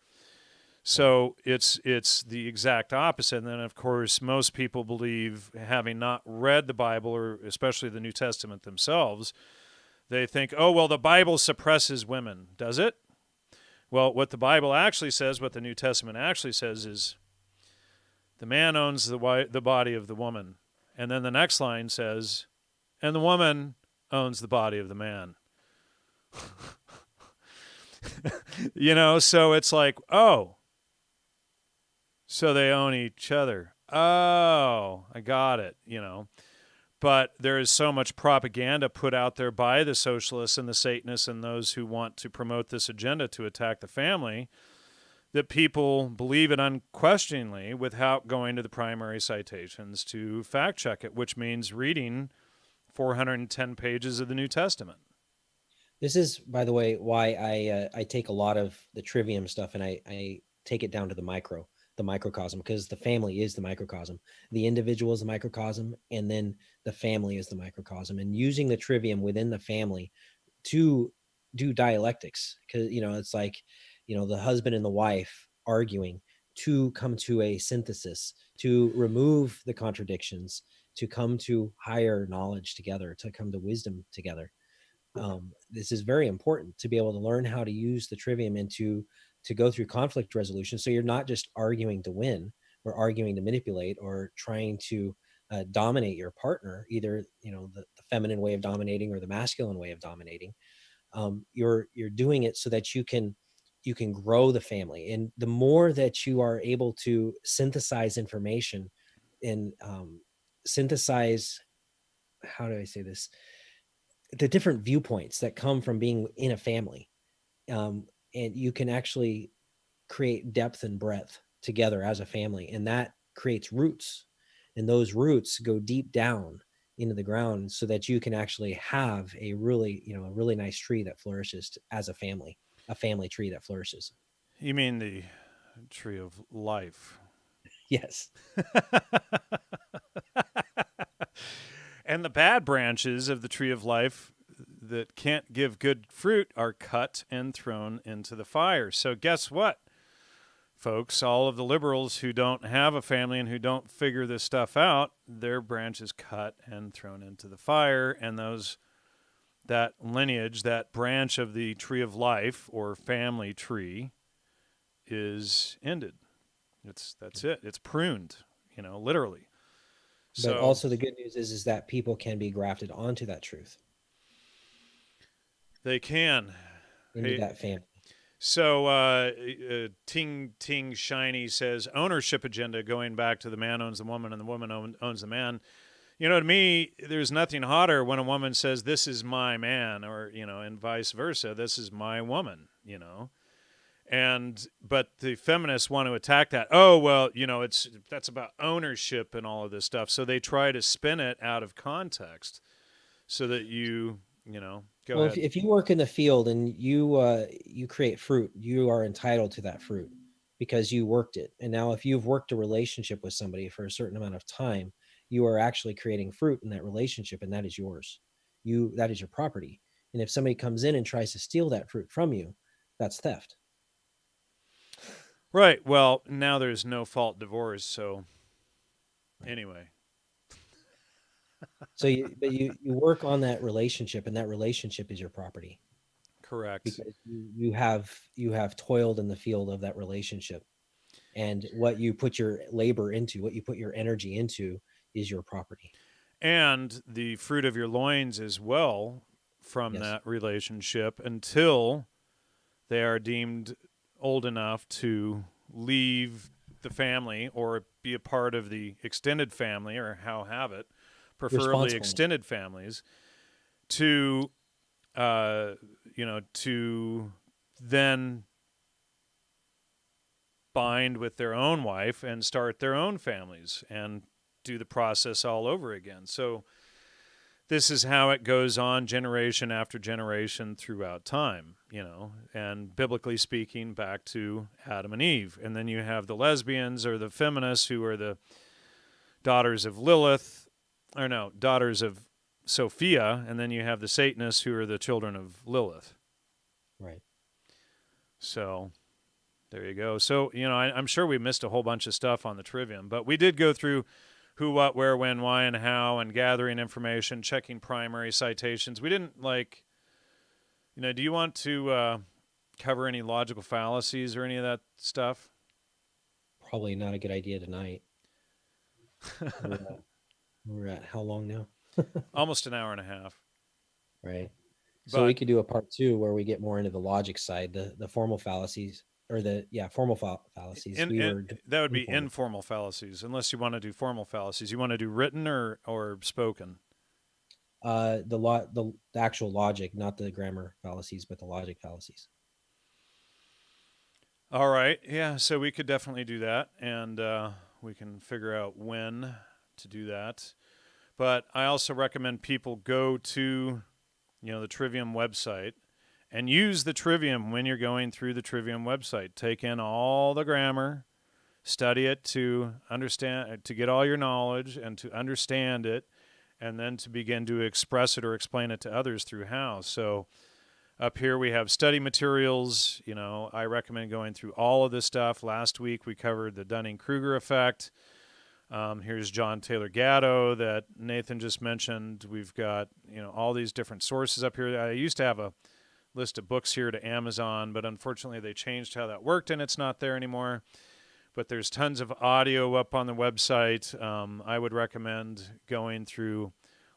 Right. So it's the exact opposite. And then, of course, most people believe, having not read the Bible or especially the New Testament themselves, they think, oh, well, the Bible suppresses women. Does it? Well, what the Bible actually says, what the New Testament actually says, is the man owns the body of the woman. And then the next line says, and the woman owns the body of the man. So it's like, oh, so they own each other. Oh, I got it. But there is so much propaganda put out there by the socialists and the Satanists and those who want to promote this agenda to attack the family that people believe it unquestioningly without going to the primary citations to fact check it, which means reading 410 pages of the New Testament. This is, by the way, why I take a lot of the trivium stuff and I take it down to the microcosm, because the family is the microcosm, the individual is the microcosm, and then the family is the microcosm. And using the trivium within the family to do dialectics, because it's like the husband and the wife arguing to come to a synthesis, to remove the contradictions, to come to higher knowledge together, to come to wisdom together. This is very important to be able to learn how to use the trivium and to go through conflict resolution, so you're not just arguing to win or arguing to manipulate or trying to dominate your partner, either the feminine way of dominating or the masculine way of dominating. You're doing it so that you can grow the family, and the more that you are able to synthesize information and synthesize, how do I say this, the different viewpoints that come from being in a family, and you can actually create depth and breadth together as a family, and that creates roots, and those roots go deep down into the ground so that you can actually have a really nice tree that flourishes as a family tree that flourishes. You mean the tree of life? Yes. And the bad branches of the tree of life that can't give good fruit are cut and thrown into the fire. So, guess what, folks? All of the liberals who don't have a family and who don't figure this stuff out, their branch is cut and thrown into the fire. And that lineage, that branch of the tree of life or family tree is ended. That's it. It's pruned, literally. But So also the good news is that people can be grafted onto that truth, they can. into Hey, that family. so Ting Ting Shiny says ownership agenda, going back to the man owns the woman and the woman owns the man. To me, there's nothing hotter when a woman says, "This is my man," or and vice versa. "This is my woman." But the feminists want to attack that. Oh, well, that's about ownership and all of this stuff. So they try to spin it out of context so that go Well, ahead. if you work in the field and you create fruit, you are entitled to that fruit because you worked it. And now, if you've worked a relationship with somebody for a certain amount of time, you are actually creating fruit in that relationship, and that is yours. That is your property. And if somebody comes in and tries to steal that fruit from you, that's theft. Right. Well, now there's no fault divorce. So Right. anyway, So, you work on that relationship, and that relationship is your property correct. because you have toiled in the field of that relationship, and what you put your labor into, what you put your energy into, is your property. And the fruit of your loins as well from Yes. that relationship until they are deemed old enough to leave the family or be a part of the extended family, or how have it, preferably Responsible. extended families, to to then bind with their own wife and start their own families and do the process all over again. So this is how it goes on generation after generation throughout time, and biblically speaking, back to Adam and Eve. And then you have the lesbians or the feminists who are the daughters of Lilith, or no, daughters of Sophia, and then you have the Satanists who are the children of Lilith. Right. So, There you go. So, I'm sure we missed a whole bunch of stuff on the Trivium, but we did go through who, what, where, when, why, and how, and gathering information, checking primary citations. We didn't do you want to cover any logical fallacies or any of that stuff? Probably not a good idea tonight. We're at, we're at how long now? Almost an hour and a half. Right. So we But could do a part two where we get more into the logic side, the formal fallacies, or formal fallacies. We in, were that would be informal. informal fallacies, unless you want to do formal fallacies. You want to do written or spoken? The actual logic, not the grammar fallacies, but the logic fallacies. All right. Yeah, so we could definitely do that, and we can figure out when to do that. But I also recommend people go to, the Trivium website and use the Trivium when you're going through the Trivium website. Take in all the grammar, study it to understand, to get all your knowledge and to understand it, and then to begin to express it or explain it to others through how. So up here we have study materials. I recommend going through all of this stuff. Last week we covered the Dunning-Kruger effect. Here's John Taylor Gatto that Nathan just mentioned. We've got, all these different sources up here. I used to have a list of books here to Amazon, but unfortunately they changed how that worked and it's not there anymore. But there's tons of audio up on the website. I would recommend going through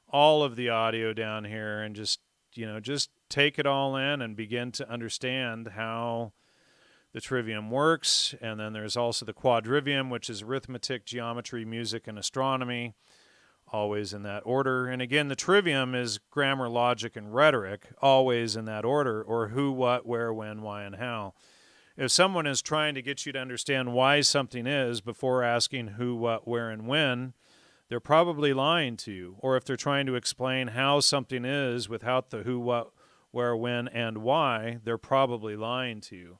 all of the audio down here and just take it all in and begin to understand how the Trivium works. And then there's also the Quadrivium, which is arithmetic, geometry, music, and astronomy, always in that order. And again, the Trivium is grammar, logic, and rhetoric, always in that order, or who, what, where, when, why, and how. If someone is trying to get you to understand why something is before asking who, what, where, and when, they're probably lying to you. Or if they're trying to explain how something is without the who, what, where, when, and why, they're probably lying to you.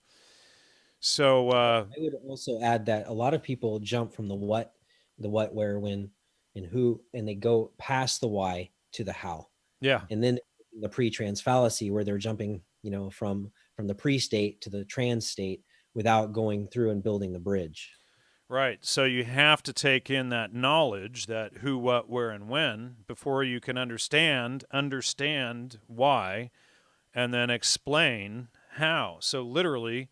So I would also add that a lot of people jump from the what, where, when, and who, and they go past the why to the how. yeah, And then the pre-trans fallacy where they're jumping, from the pre-state to the trans state without going through and building the bridge. right. So you have to take in that knowledge, that who, what, where, and when, before you can understand why, and then explain how. So literally,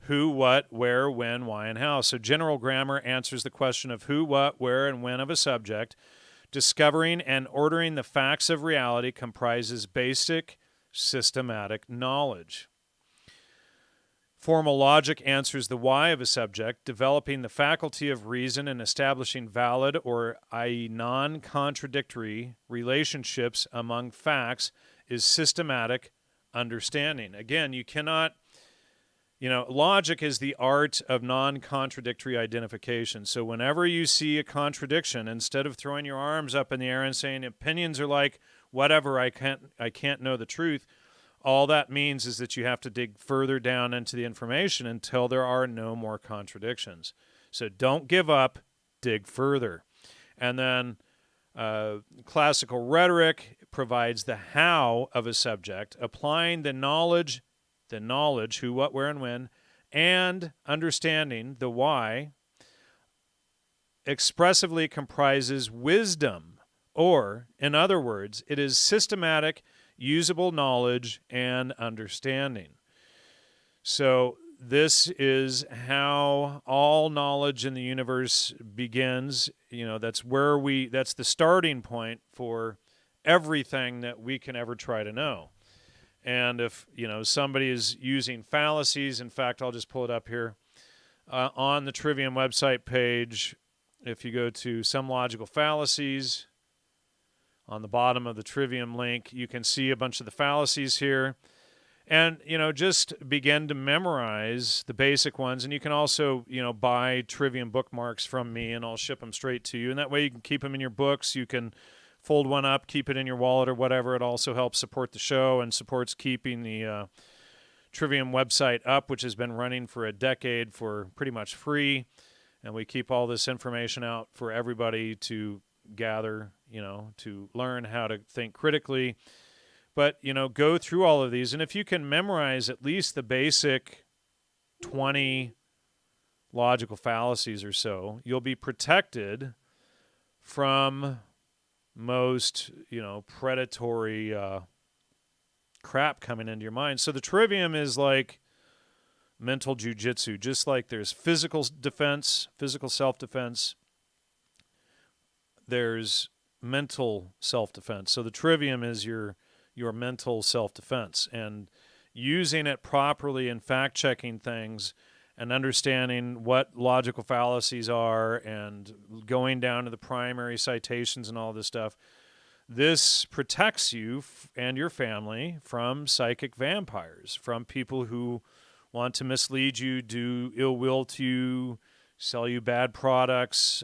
who, what, where, when, why, and how. So general grammar answers the question of who, what, where, and when of a subject. Discovering and ordering the facts of reality comprises basic systematic knowledge. Formal logic answers the why of a subject. Developing the faculty of reason and establishing valid, or i.e. non-contradictory, relationships among facts is systematic understanding. Again, you cannot... logic is the art of non-contradictory identification. So whenever you see a contradiction, instead of throwing your arms up in the air and saying opinions are like whatever, I can't know the truth, all that means is that you have to dig further down into the information until there are no more contradictions. So don't give up, dig further. And then classical rhetoric provides the how of a subject, applying the knowledge, who, what, where, and when, and understanding the why, expressively comprises wisdom, or, in other words, it is systematic, usable knowledge and understanding. So this is how all knowledge in the universe begins. That's the starting point for everything that we can ever try to know. And if, somebody is using fallacies, in fact, I'll just pull it up here. On the Trivium website page, if you go to some logical fallacies, on the bottom of the Trivium link, you can see a bunch of the fallacies here. And, just begin to memorize the basic ones. And you can also, buy Trivium bookmarks from me, and I'll ship them straight to you. And that way you can keep them in your books. You can fold one up, keep it in your wallet or whatever. It also helps support the show and supports keeping the Trivium website up, which has been running for a decade for pretty much free. And we keep all this information out for everybody to gather, to learn how to think critically. But, go through all of these. And if you can memorize at least the basic, 20 logical fallacies or so, you'll be protected from most, predatory crap coming into your mind. So the trivium is like mental jujitsu, just like there's physical defense, physical self-defense, there's mental self-defense. So the trivium is your mental self-defense, and using it properly and fact-checking things and understanding what logical fallacies are and going down to the primary citations and all this stuff. This protects you and your family from psychic vampires, from people who want to mislead you, do ill will to you, sell you bad products,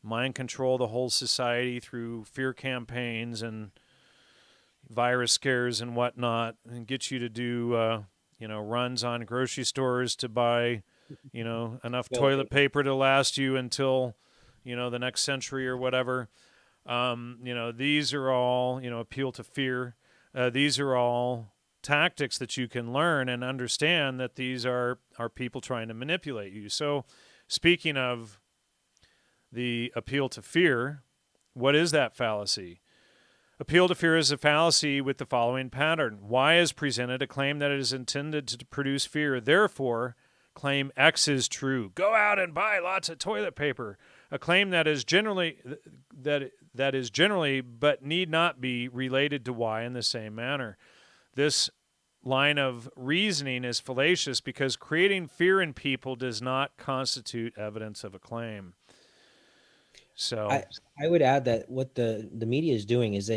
mind control the whole society through fear campaigns and virus scares and whatnot, and get you to do, runs on grocery stores to buy, enough Toilet toilet paper. paper to last you until, the next century or whatever. These are all, appeal to fear. These are all tactics that you can learn and understand that these are people trying to manipulate you. So, speaking of the appeal to fear, what is that fallacy? Appeal to fear is a fallacy with the following pattern. Y is presented a claim that it is intended to produce fear. Therefore, claim X is true. Go out and buy lots of toilet paper. A claim that is generally but need not be related to Y in the same manner. This line of reasoning is fallacious because creating fear in people does not constitute evidence of a claim. So, I would add that what the media is doing is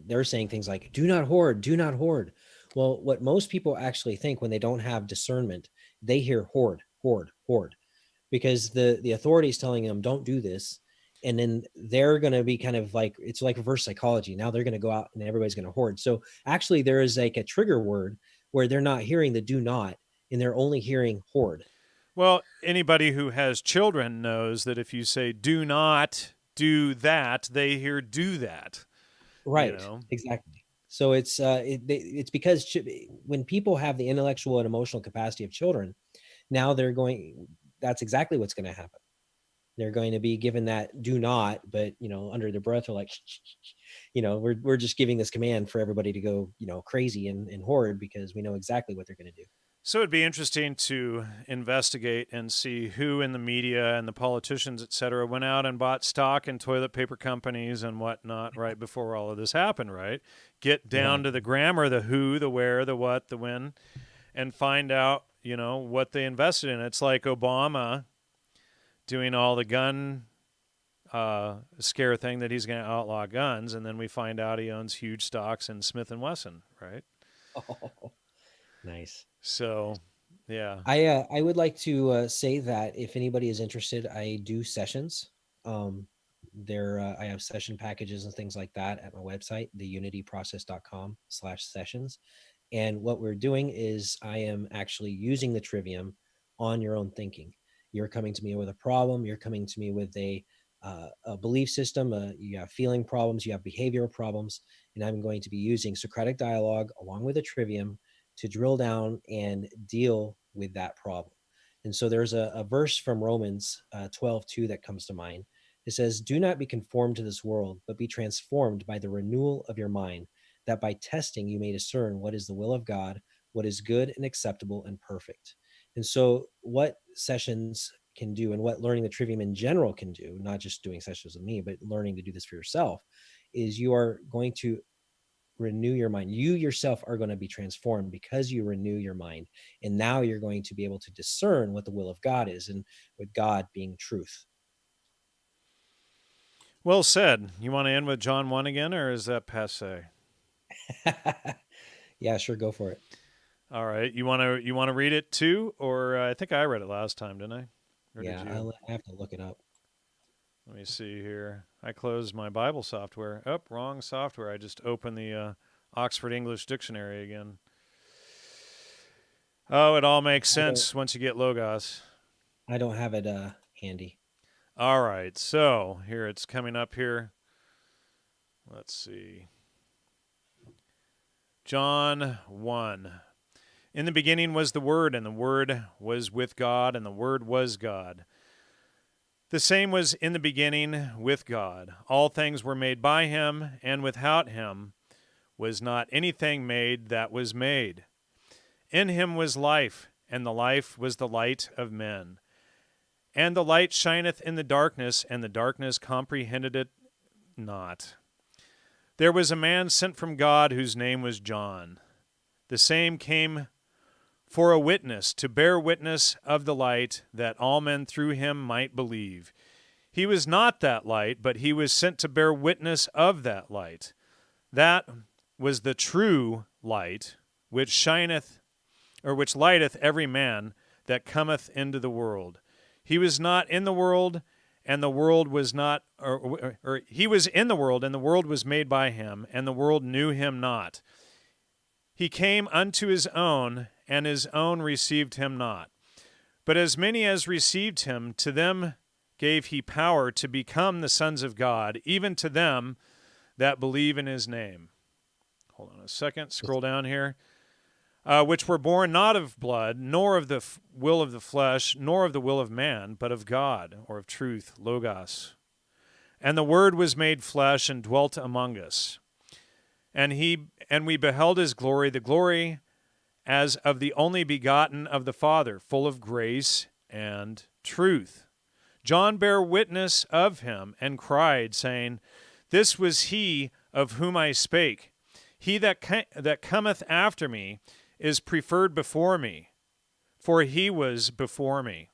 they're saying things like do not hoard, do not hoard. Well, what most people actually think when they don't have discernment, they hear hoard, hoard, hoard, because the authority is telling them don't do this, and then they're going to be kind of like, it's like reverse psychology. Now they're going to go out and everybody's going to hoard. So actually there is like a trigger word where they're not hearing the do not, and they're only hearing hoard. well, anybody who has children knows that if you say do not do that, they hear do that, you Right, know. exactly. So it's because when people have the intellectual and emotional capacity of children, now that's exactly what's going to happen. They're going to be given that do not, but under their breath are like, shh, shh, shh. We're just giving this command for everybody to go, crazy and hoard, because we know exactly what they're going to do. So it'd be interesting to investigate and see who in the media and the politicians, et cetera, went out and bought stock in toilet paper companies and whatnot right before all of this happened, right? Get down Right. to the grammar, the who, the where, the what, the when, and find out, what they invested in. It's like Obama doing all the gun scare thing that he's going to outlaw guns, and then we find out he owns huge stocks in Smith and Wesson, right? Oh, nice. So, yeah. I would like to say that if anybody is interested, I do sessions. Um, I have session packages and things like that at my website, theunityprocess.com/sessions. And what we're doing is I am actually using the trivium on your own thinking. You're coming to me with a problem. You're coming to me with a belief system. You have feeling problems. You have behavioral problems. And I'm going to be using Socratic dialogue along with a trivium to drill down and deal with that problem. And so there's a verse from Romans 12:2 that comes to mind. It says, do not be conformed to this world, but be transformed by the renewal of your mind, that by testing you may discern what is the will of God, what is good and acceptable and perfect. And so what sessions can do, and what learning the trivium in general can do, not just doing sessions with me, but learning to do this for yourself, is you are going to renew your mind. You yourself are going to be transformed because you renew your mind. And now you're going to be able to discern what the will of God is, and with God being truth. Well said. You want to end with John 1 again, or is that passe? Yeah, sure, go for it. All right. You want to read it too, or I think I read it last time, didn't I? Or did Yeah, you? I have to look it up. Let me see here. I closed my Bible software. Oh, wrong software. I just opened the Oxford English Dictionary again. Oh, it all makes I don't sense once you get Logos. I don't have it handy. All right. So here it's coming up here. Let's see. John 1. In the beginning was the Word, and the Word was with God, and the Word was God. The same was in the beginning with God. All things were made by him, and without him was not anything made that was made. In him was life, and the life was the light of men. And the light shineth in the darkness, and the darkness comprehended it not. There was a man sent from God whose name was John. The same came for a witness, to bear witness of the light, that all men through him might believe. He was not that light, but he was sent to bear witness of that light. That was the true light, which shineth, or which lighteth every man that cometh into the world. He was not in the world, and the world was not, or he was in the world, and the world was made by him, and the world knew him not. He came unto his own, and his own received him not. But as many as received him, to them gave he power to become the sons of God, even to them that believe in his name. Hold on a second, scroll down here. Which were born not of blood, nor of the will of the flesh, nor of the will of man, but of God, or of truth, Logos. And the Word was made flesh and dwelt among us. And we beheld his glory, the glory as of the only begotten of the Father, full of grace and truth. John bare witness of him, and cried, saying, This was he of whom I spake. He that cometh after me is preferred before me, for he was before me.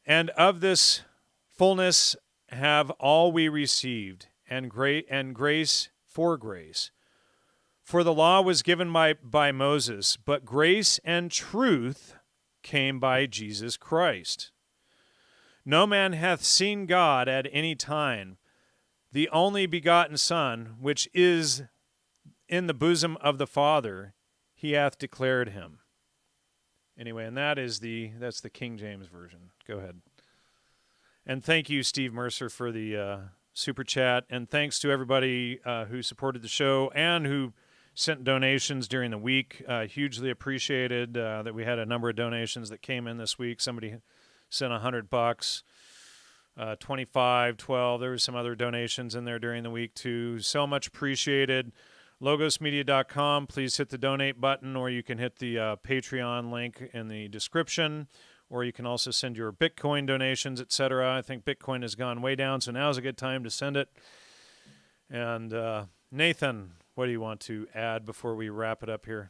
And of this fullness have all we received, and grace for grace. For the law was given by Moses, but grace and truth came by Jesus Christ. No man hath seen God at any time. The only begotten Son, which is in the bosom of the Father, he hath declared him. Anyway, and that's the King James Version. Go ahead. And thank you, Steve Mercer, for the super chat. And thanks to everybody who supported the show and who sent donations during the week. Hugely appreciated that we had a number of donations that came in this week. Somebody sent $100, 25, 12. There were some other donations in there during the week too. So much appreciated. Logosmedia.com. Please hit the donate button, or you can hit the Patreon link in the description, or you can also send your Bitcoin donations, etc. I think Bitcoin has gone way down, so now's a good time to send it. And Nathan, what do you want to add before we wrap it up here?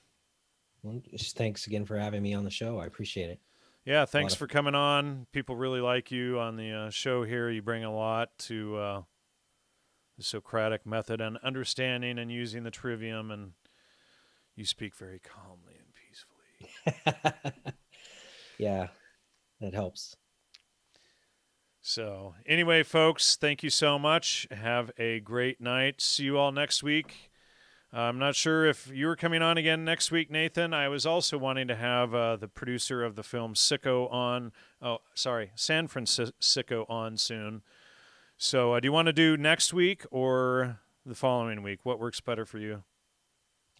Well, just thanks again for having me on the show. I appreciate it. Yeah, thanks for coming on. People really like you on the show here. You bring a lot to the Socratic method and understanding and using the Trivium, and you speak very calmly and peacefully. Yeah, that helps. So anyway, folks, thank you so much. Have a great night. See you all next week. I'm not sure if you were coming on again next week, Nathan. I was also wanting to have the producer of the film San Francisco on soon. So do you want to do next week or the following week? What works better for you?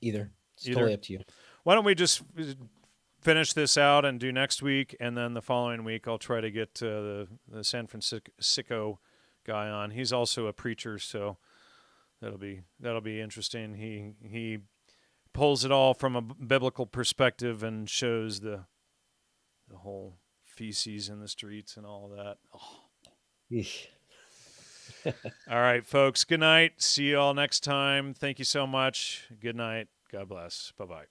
Either. It's totally up to you. Why don't we just finish this out and do next week, and then the following week I'll try to get the San Francisco guy on. He's also a preacher, so that'll be interesting. He pulls it all from a biblical perspective and shows the whole feces in the streets and all that. Oh. All right, folks. Good night. See you all next time. Thank you so much. Good night. God bless. Bye-bye.